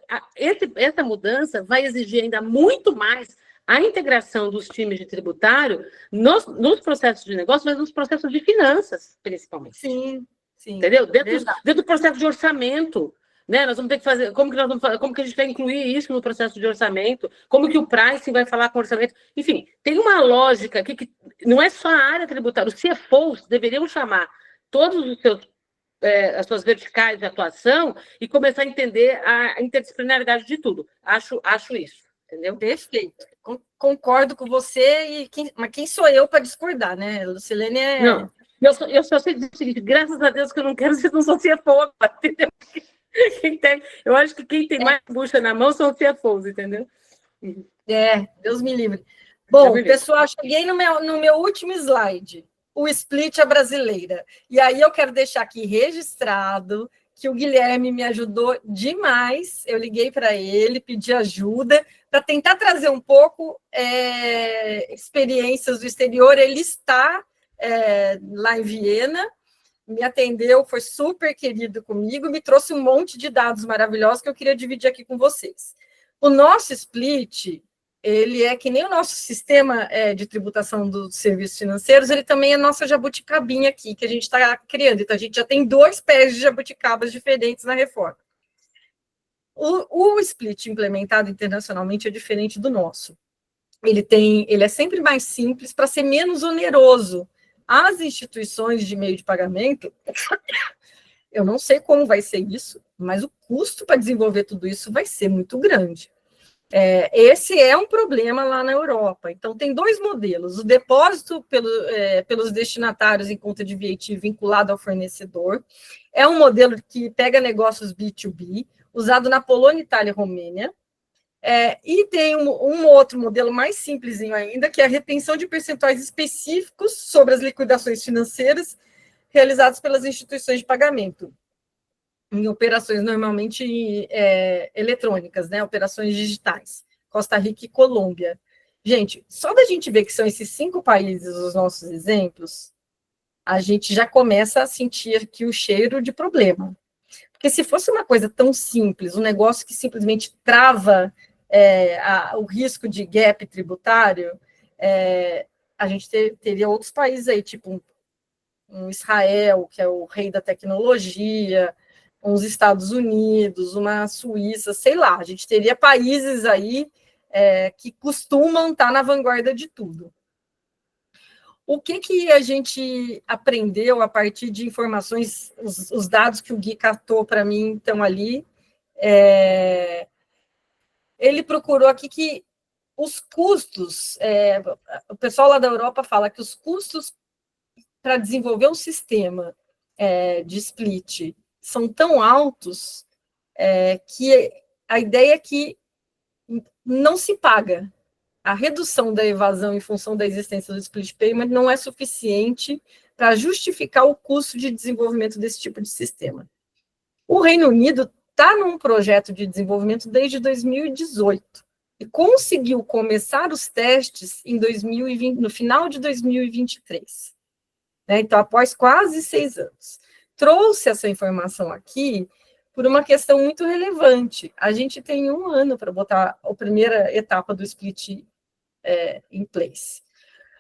S7: essa mudança vai exigir ainda muito mais a integração dos times de tributário nos processos de negócio, mas nos processos de finanças, principalmente.
S3: Sim.
S7: Entendeu? Dentro do processo de orçamento, né? Nós vamos ter que fazer, como que a gente vai incluir isso no processo de orçamento, como que o pricing vai falar com o orçamento, enfim, tem uma lógica aqui que não é só a área tributária, os CFOs deveriam chamar todos os seus as suas verticais de atuação e começar a entender a interdisciplinaridade de tudo. Acho isso, entendeu?
S3: Perfeito. Concordo com você, mas quem sou eu para discordar, né? Lucilene é...
S7: Não, eu só sei dizer o seguinte, graças a Deus que eu não quero ser um CFO agora, entendeu? Eu acho que quem tem mais bucha na mão são os CFOs, entendeu?
S3: Deus me livre. Bom, pessoal, cheguei no meu último slide. O split é brasileira. E aí eu quero deixar aqui registrado que o Guilherme me ajudou demais. Eu liguei para ele, pedi ajuda para tentar trazer um pouco experiências do exterior. Ele está lá em Viena, me atendeu, foi super querido comigo, me trouxe um monte de dados maravilhosos que eu queria dividir aqui com vocês. O nosso split... ele é que nem o nosso sistema de tributação dos serviços financeiros, ele também é nossa jabuticabinha aqui, que a gente está criando. Então, a gente já tem 2 pés de jabuticabas diferentes na reforma. O split implementado internacionalmente é diferente do nosso. Ele é sempre mais simples para ser menos oneroso. As instituições de meio de pagamento, eu não sei como vai ser isso, mas o custo para desenvolver tudo isso vai ser muito grande. Esse é um problema lá na Europa. Então, tem 2 modelos. O depósito pelos destinatários em conta de VAT vinculado ao fornecedor. É um modelo que pega negócios B2B, usado na Polônia, Itália e Romênia. E tem um outro modelo mais simplesinho ainda, que é a retenção de percentuais específicos sobre as liquidações financeiras realizados pelas instituições de pagamento, em operações normalmente eletrônicas, né? Operações digitais, Costa Rica e Colômbia. Gente, só da gente ver que são esses 5 países os nossos exemplos, a gente já começa a sentir aqui o cheiro de problema. Porque se fosse uma coisa tão simples, um negócio que simplesmente trava o risco de gap tributário, a gente teria outros países aí, tipo um Israel, que é o rei da tecnologia, uns Estados Unidos, uma Suíça, sei lá, a gente teria países aí que costumam estar na vanguarda de tudo. O que a gente aprendeu a partir de informações, os dados que o Gui catou para mim estão ali, ele procurou aqui que os custos, o pessoal lá da Europa fala que os custos para desenvolver um sistema de split são tão altos que a ideia é que não se paga. A redução da evasão em função da existência do split payment não é suficiente para justificar o custo de desenvolvimento desse tipo de sistema. O Reino Unido está num projeto de desenvolvimento desde 2018 e conseguiu começar os testes em 2020, no final de 2023. Então, após quase 6 anos. Trouxe essa informação aqui por uma questão muito relevante. A gente tem 1 ano para botar a primeira etapa do split em place.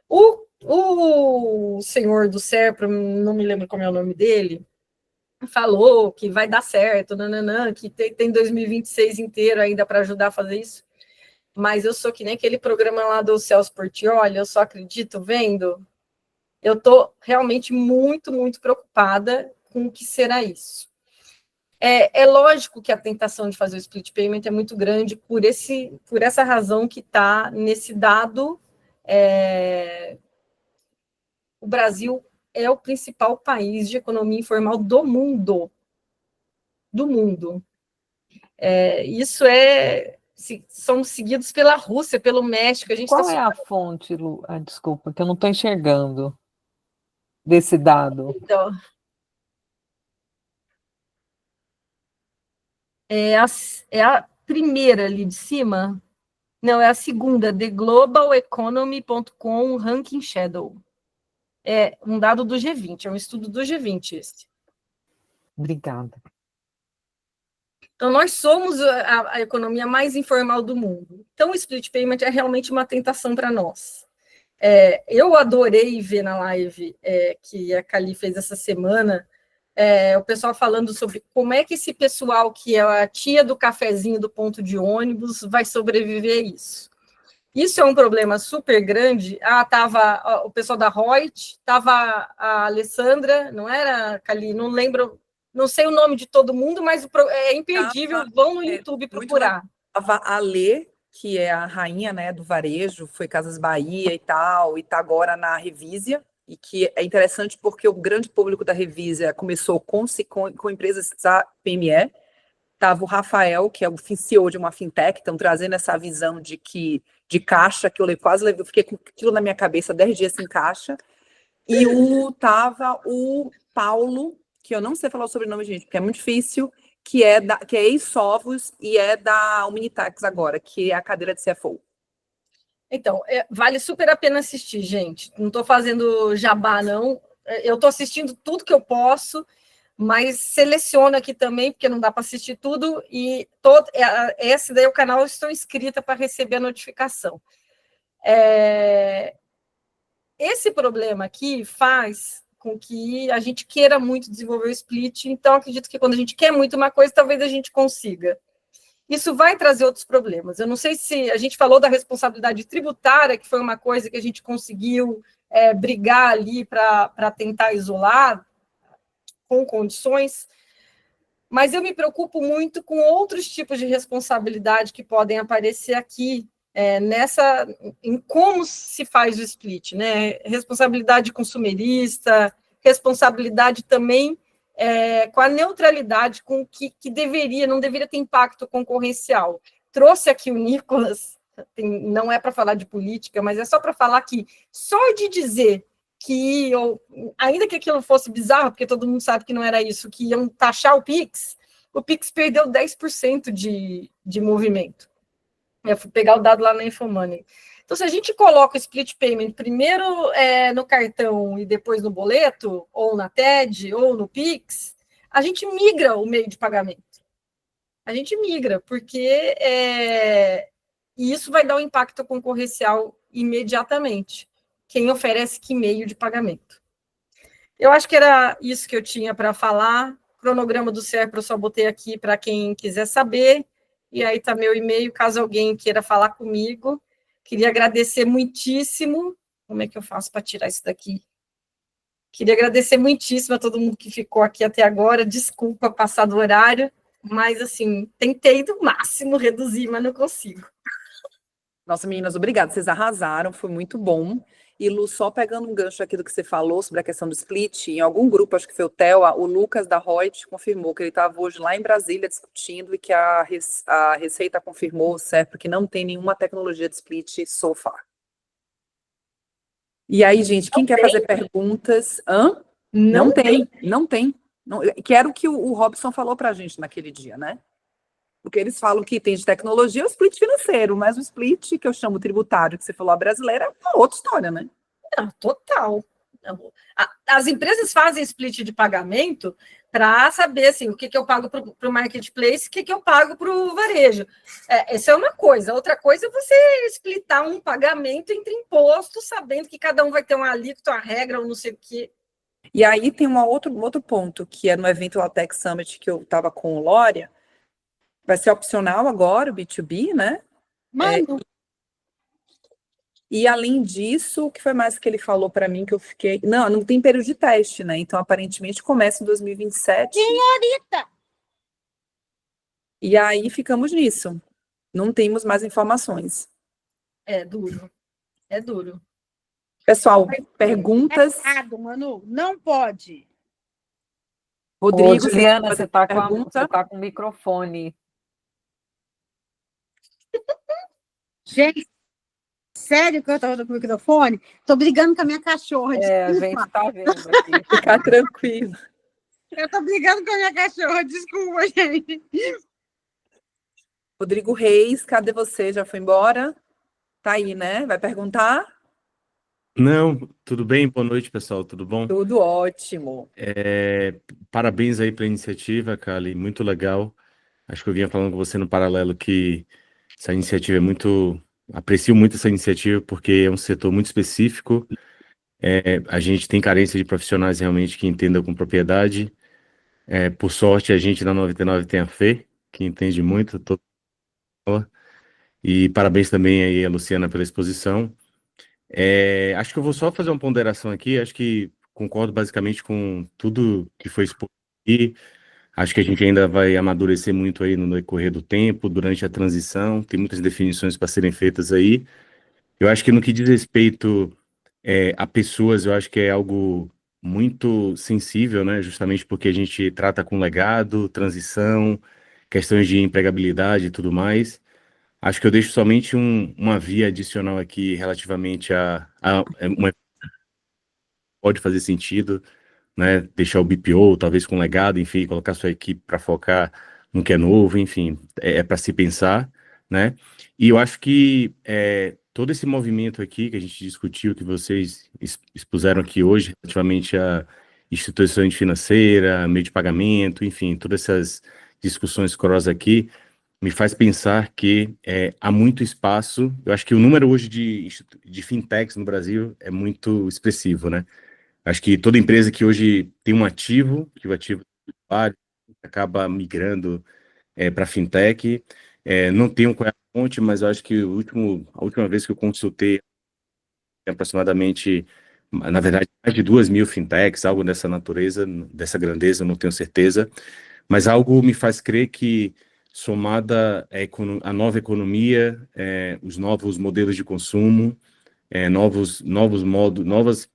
S3: O senhor do SERPRO, não me lembro como é o nome dele, falou que vai dar certo, que tem 2026 inteiro ainda para ajudar a fazer isso, mas eu sou que nem aquele programa lá do Celso Portiolli, eu só acredito vendo. Eu estou realmente muito, muito preocupada com o que será isso. É lógico que a tentação de fazer o split payment é muito grande por essa razão que está nesse dado. O Brasil é o principal país de economia informal do mundo. Do mundo. Isso somos seguidos pela Rússia, pelo México.
S5: Qual é a fonte, Lu? Desculpa, que eu não estou enxergando desse dado.
S3: Então, é a primeira ali de cima? Não, é a segunda, TheGlobalEconomy.com Ranking Shadow. É um dado do G20, é um estudo do G20 esse.
S5: Obrigada.
S3: Então, nós somos a economia mais informal do mundo. Então, o split payment é realmente uma tentação para nós. Eu adorei ver na live que a Cali fez essa semana, o pessoal falando sobre como é que esse pessoal que é a tia do cafezinho do ponto de ônibus vai sobreviver a isso. Isso é um problema super grande. Estava o pessoal da Reut, estava a Alessandra, não era, Cali? Não lembro, não sei o nome de todo mundo, mas é imperdível, vão no YouTube procurar.
S2: Estava a Lê, que é a rainha, né, do varejo, foi Casas Bahia e tal, e está agora na Revisia, e que é interessante porque o grande público da Revisia começou com empresas PME. Estava o Rafael, que é o CEO de uma fintech, estão trazendo essa visão de caixa, que eu fiquei com aquilo na minha cabeça 10 dias em caixa, e estava o Paulo, que eu não sei falar o sobrenome, gente, porque é muito difícil, que é ex-Sovos e é da Humanitax agora, que é a cadeira de CFO.
S3: Então, vale super a pena assistir, gente. Não estou fazendo jabá, não. Eu estou assistindo tudo que eu posso, mas seleciono aqui também, porque não dá para assistir tudo, e esse daí é o canal, eu estou inscrita para receber a notificação. Esse problema aqui faz com que a gente queira muito desenvolver o split, então acredito que quando a gente quer muito uma coisa, talvez a gente consiga. Isso vai trazer outros problemas. Eu não sei se a gente falou da responsabilidade tributária, que foi uma coisa que a gente conseguiu brigar ali para tentar isolar com condições, mas eu me preocupo muito com outros tipos de responsabilidade que podem aparecer aqui, em como se faz o split, né? Responsabilidade consumerista, responsabilidade também com a neutralidade, com que não deveria ter impacto concorrencial. Trouxe aqui o Nicolas, não é para falar de política, mas é só para falar que só de dizer ainda que aquilo fosse bizarro, porque todo mundo sabe que não era isso, que iam taxar o Pix perdeu 10% de movimento. Eu fui pegar o dado lá na Infomoney. Então, se a gente coloca o split payment primeiro no cartão e depois no boleto, ou na TED, ou no Pix, a gente migra o meio de pagamento. A gente migra, porque isso vai dar um impacto concorrencial imediatamente. Quem oferece que meio de pagamento. Eu acho que era isso que eu tinha para falar. Cronograma do Serpro eu só botei aqui para quem quiser saber. E aí está meu e-mail, caso alguém queira falar comigo. Queria agradecer muitíssimo. Como é que eu faço para tirar isso daqui? Queria agradecer muitíssimo a todo mundo que ficou aqui até agora. Desculpa passar do horário, mas, assim, tentei do máximo reduzir, mas não consigo.
S2: Nossa, meninas, obrigada. Vocês arrasaram, foi muito bom. E, Lu, só pegando um gancho aqui do que você falou sobre a questão do split, em algum grupo, acho que foi o Theo, o Lucas da Reut confirmou que ele estava hoje lá em Brasília discutindo e que a Receita confirmou, certo, que não tem nenhuma tecnologia de split so far. E aí, gente, quem quer fazer perguntas? Não tem. Que era o que o Robson falou para a gente naquele dia, né? Porque eles falam que tem de tecnologia é o split financeiro, mas o split, que eu chamo tributário, que você falou, a brasileira, é uma outra história, né?
S3: Não, total. As empresas fazem split de pagamento para saber assim, o que eu pago para o marketplace, o que eu pago para o varejo. Essa é uma coisa. Outra coisa é você splitar um pagamento entre impostos, sabendo que cada um vai ter uma alíquota, uma regra, ou não sei o quê.
S2: E aí tem um outro ponto, que é no evento Altec Summit, que eu estava com o Lória. Vai ser opcional agora, o B2B, né?
S4: Mano.
S2: E além disso, o que foi mais que ele falou para mim que eu fiquei... Não tem período de teste, né? Então, aparentemente, começa em 2027.
S4: Senhorita!
S2: E aí ficamos nisso. Não temos mais informações.
S3: É duro. É duro.
S2: Pessoal, perguntas?
S4: É errado, Manu. Não pode.
S2: Rodrigo,
S5: Juliana, você está com o microfone.
S4: Gente, sério que eu estava com o microfone? Estou brigando com a minha cachorra.
S5: A gente está vendo aqui.
S2: Ficar tranquilo.
S4: Eu estou brigando com a minha cachorra, desculpa, gente.
S2: Rodrigo Reis, cadê você? Já foi embora? Tá aí, né? Vai perguntar?
S8: Não, tudo bem? Boa noite, pessoal, tudo bom?
S2: Tudo ótimo.
S8: Parabéns aí pela iniciativa, Kali, muito legal. Acho que eu vinha falando com você no paralelo que essa iniciativa aprecio muito essa iniciativa porque é um setor muito específico. A gente tem carência de profissionais realmente que entendam com propriedade. Por sorte, a gente na 99 tem a Fê, que entende muito. E parabéns também aí a Luciana pela exposição. Acho que eu vou só fazer uma ponderação aqui. Acho que concordo basicamente com tudo que foi exposto aqui. Acho que a gente ainda vai amadurecer muito aí no decorrer do tempo, durante a transição. Tem muitas definições para serem feitas aí. Eu acho que no que diz respeito a pessoas, eu acho que é algo muito sensível, né? Justamente porque a gente trata com legado, transição, questões de empregabilidade e tudo mais. Acho que eu deixo somente uma via adicional aqui relativamente pode fazer sentido, né? Deixar o BPO, talvez com legado, enfim, colocar sua equipe para focar no que é novo, enfim, para se pensar, né? E eu acho que todo esse movimento aqui que a gente discutiu, que vocês expuseram aqui hoje, relativamente a instituição financeira, meio de pagamento, enfim, todas essas discussões corosas aqui, me faz pensar que há muito espaço. Eu acho que o número hoje de fintechs no Brasil é muito expressivo, né? Acho que toda empresa que hoje tem um ativo, que o ativo acaba migrando para fintech. Não tenho qual é a fonte, mas eu acho que a última vez que eu consultei, aproximadamente, na verdade, mais de 2.000 fintechs, algo dessa natureza, dessa grandeza, eu não tenho certeza, mas algo me faz crer que, somada à nova economia, os novos modelos de consumo, novos modos, novas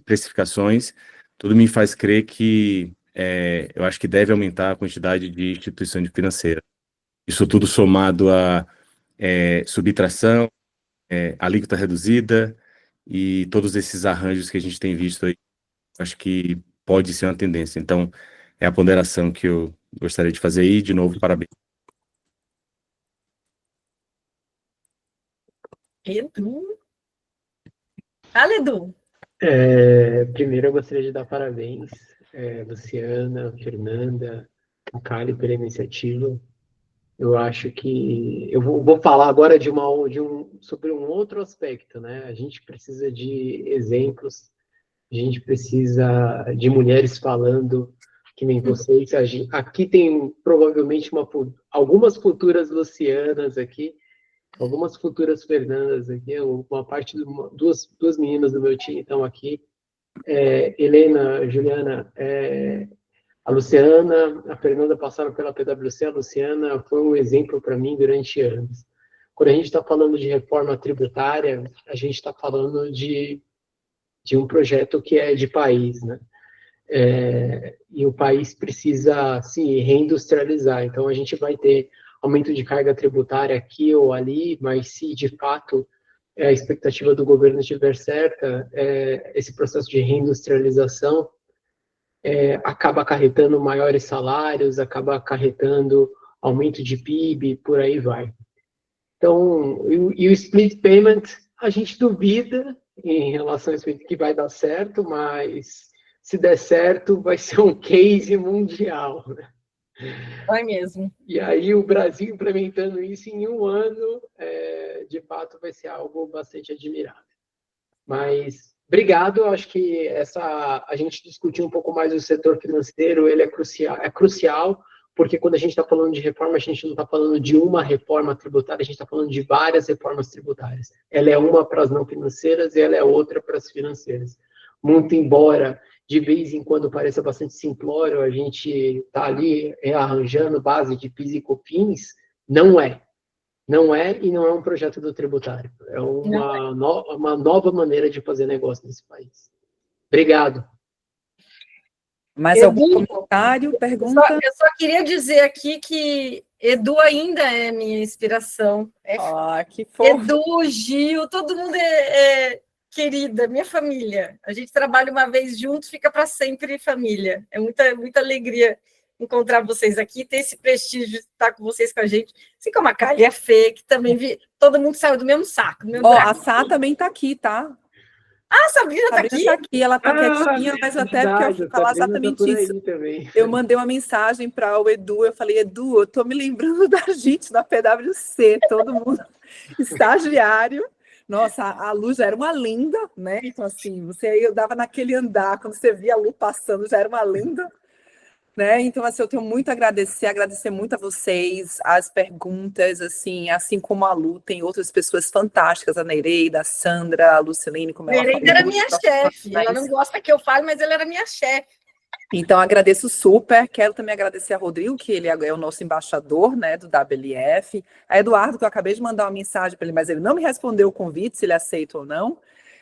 S8: precificações, tudo me faz crer que eu acho que deve aumentar a quantidade de instituição financeira. Isso tudo somado a subtração, alíquota reduzida e todos esses arranjos que a gente tem visto aí, acho que pode ser uma tendência. Então, é a ponderação que eu gostaria de fazer aí. De novo, parabéns.
S3: Edu. Fala, Edu.
S9: Primeiro, eu gostaria de dar parabéns, Luciana, Fernanda, a Kali pela iniciativa. Eu acho que eu vou falar agora sobre um outro aspecto, né? A gente precisa de exemplos, a gente precisa de mulheres falando que nem vocês. Aqui tem provavelmente algumas futuras Lucianas aqui, algumas futuras Fernandas aqui, duas meninas do meu time estão aqui, Helena, Juliana, a Luciana, a Fernanda passaram pela PwC, a Luciana foi um exemplo para mim durante anos. Quando a gente está falando de reforma tributária, a gente está falando de um projeto que é de país, né? E o país precisa se reindustrializar, então a gente vai ter aumento de carga tributária aqui ou ali, mas se de fato a expectativa do governo estiver certa, esse processo de reindustrialização acaba acarretando maiores salários, acaba acarretando aumento de PIB, por aí vai. Então, e o split payment, a gente duvida em relação ao split que vai dar certo, mas se der certo, vai ser um case mundial, né?
S3: Vai mesmo.
S9: E aí o Brasil implementando isso em um ano, de fato, vai ser algo bastante admirável. Mas obrigado, acho que a gente discutir um pouco mais o setor financeiro, ele é crucial, porque quando a gente está falando de reforma, a gente não está falando de uma reforma tributária, a gente está falando de várias reformas tributárias. Ela é uma para as não financeiras e ela é outra para as financeiras. Muito embora de vez em quando pareça bastante simplório, a gente está ali rearranjando base de PIS e COFINS, não é. Não é e não é um projeto do tributário. É uma nova maneira de fazer negócio nesse país. Obrigado.
S2: Mais algum comentário, pergunta?
S3: Eu só queria dizer aqui que Edu ainda é minha inspiração.
S2: Que fofo.
S3: Edu, Gil, todo mundo é querida, minha família. A gente trabalha uma vez juntos, fica para sempre família. É muita alegria encontrar vocês aqui, ter esse prestígio de estar com vocês, com a gente. Assim como a Kali e a Fê, que também todo mundo saiu do mesmo saco.
S2: A Sá também está aqui, tá?
S3: A Sabrina está aqui?
S2: Está aqui, ela está quietinha, mas até porque eu fui falar exatamente isso. Eu mandei uma mensagem para o Edu, eu falei, Edu, eu estou me lembrando da gente da PwC, todo mundo estagiário. Nossa, a Lu já era uma lenda, né? Então, assim, eu dava naquele andar, quando você via a Lu passando, já era uma lenda, né? Então, assim, eu tenho muito a agradecer muito a vocês, as perguntas, assim como a Lu, tem outras pessoas fantásticas, a Nereida, a Sandra, a Lucilene, como ela falou.
S3: Nereida era minha chefe, ela não gosta que eu fale, mas ela era minha chefe.
S2: Então, agradeço super. Quero também agradecer a Rodrigo, que ele é o nosso embaixador, né, do WLF. A Eduardo, que eu acabei de mandar uma mensagem para ele, mas ele não me respondeu o convite, se ele aceita ou não.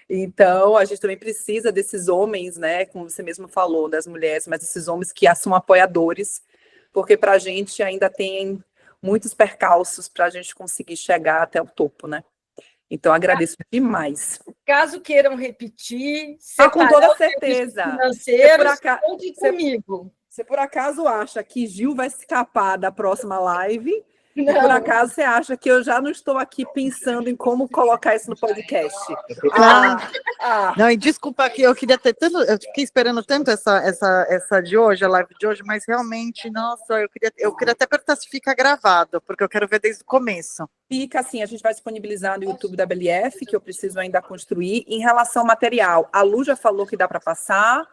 S2: Então, a gente também precisa desses homens, né, como você mesmo falou, das mulheres, mas esses homens que são apoiadores, porque para a gente ainda tem muitos percalços para a gente conseguir chegar até o topo, né? Então, agradeço demais.
S3: Caso queiram repetir,
S2: com toda certeza.
S3: Conte comigo.
S2: Você por acaso acha que Gil vai escapar da próxima live? Não. E por acaso você acha que eu já não estou aqui pensando em como colocar isso no podcast?
S6: Não, e desculpa que eu queria ter tanto, eu fiquei esperando tanto essa de hoje, a live de hoje, mas realmente, nossa, eu queria até perguntar se fica gravado, porque eu quero ver desde o começo.
S2: Fica assim, a gente vai disponibilizar no YouTube da BLF, que eu preciso ainda construir. Em relação ao material, a Lu já falou que dá para passar.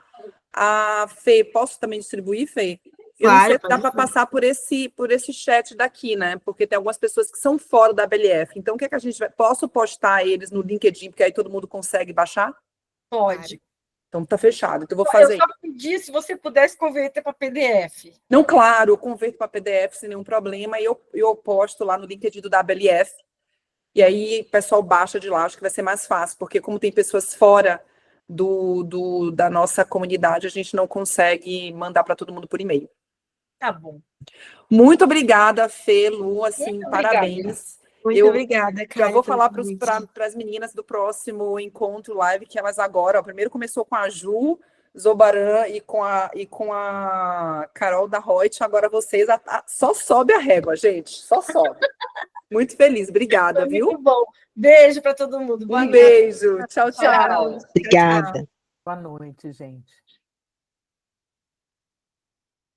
S2: A Fê, posso também distribuir, Fê? Eu não sei se dá para passar por esse chat daqui, né? Porque tem algumas pessoas que são fora da BLF. Então, o que é que a gente vai... Posso postar eles no LinkedIn, porque aí todo mundo consegue baixar?
S3: Pode.
S2: Então, tá fechado. Então, eu vou fazer.
S3: Eu só pedi se você pudesse converter para PDF.
S2: Não, claro, eu converto para PDF sem nenhum problema e eu posto lá no LinkedIn do WLF. E aí, o pessoal baixa de lá, acho que vai ser mais fácil, porque como tem pessoas fora da nossa comunidade, a gente não consegue mandar para todo mundo por e-mail.
S3: Tá bom.
S2: Muito obrigada, Fê, Lu, assim, parabéns.
S1: Muito obrigada,
S2: Já
S1: Kali,
S2: vou
S1: pelo
S2: falar
S1: convite.
S2: para as meninas do próximo encontro live, que elas agora, ó, primeiro começou com a Ju Zobaran e com a Carol da Reut, agora vocês só sobe a régua, gente, só sobe. Muito feliz, obrigada,
S3: Foi
S2: viu?
S3: muito bom. Beijo para todo mundo. Boa
S2: Um
S3: noite.
S2: beijo, tchau, tchau.
S3: Tchau.
S1: Obrigada.
S5: Boa noite, gente.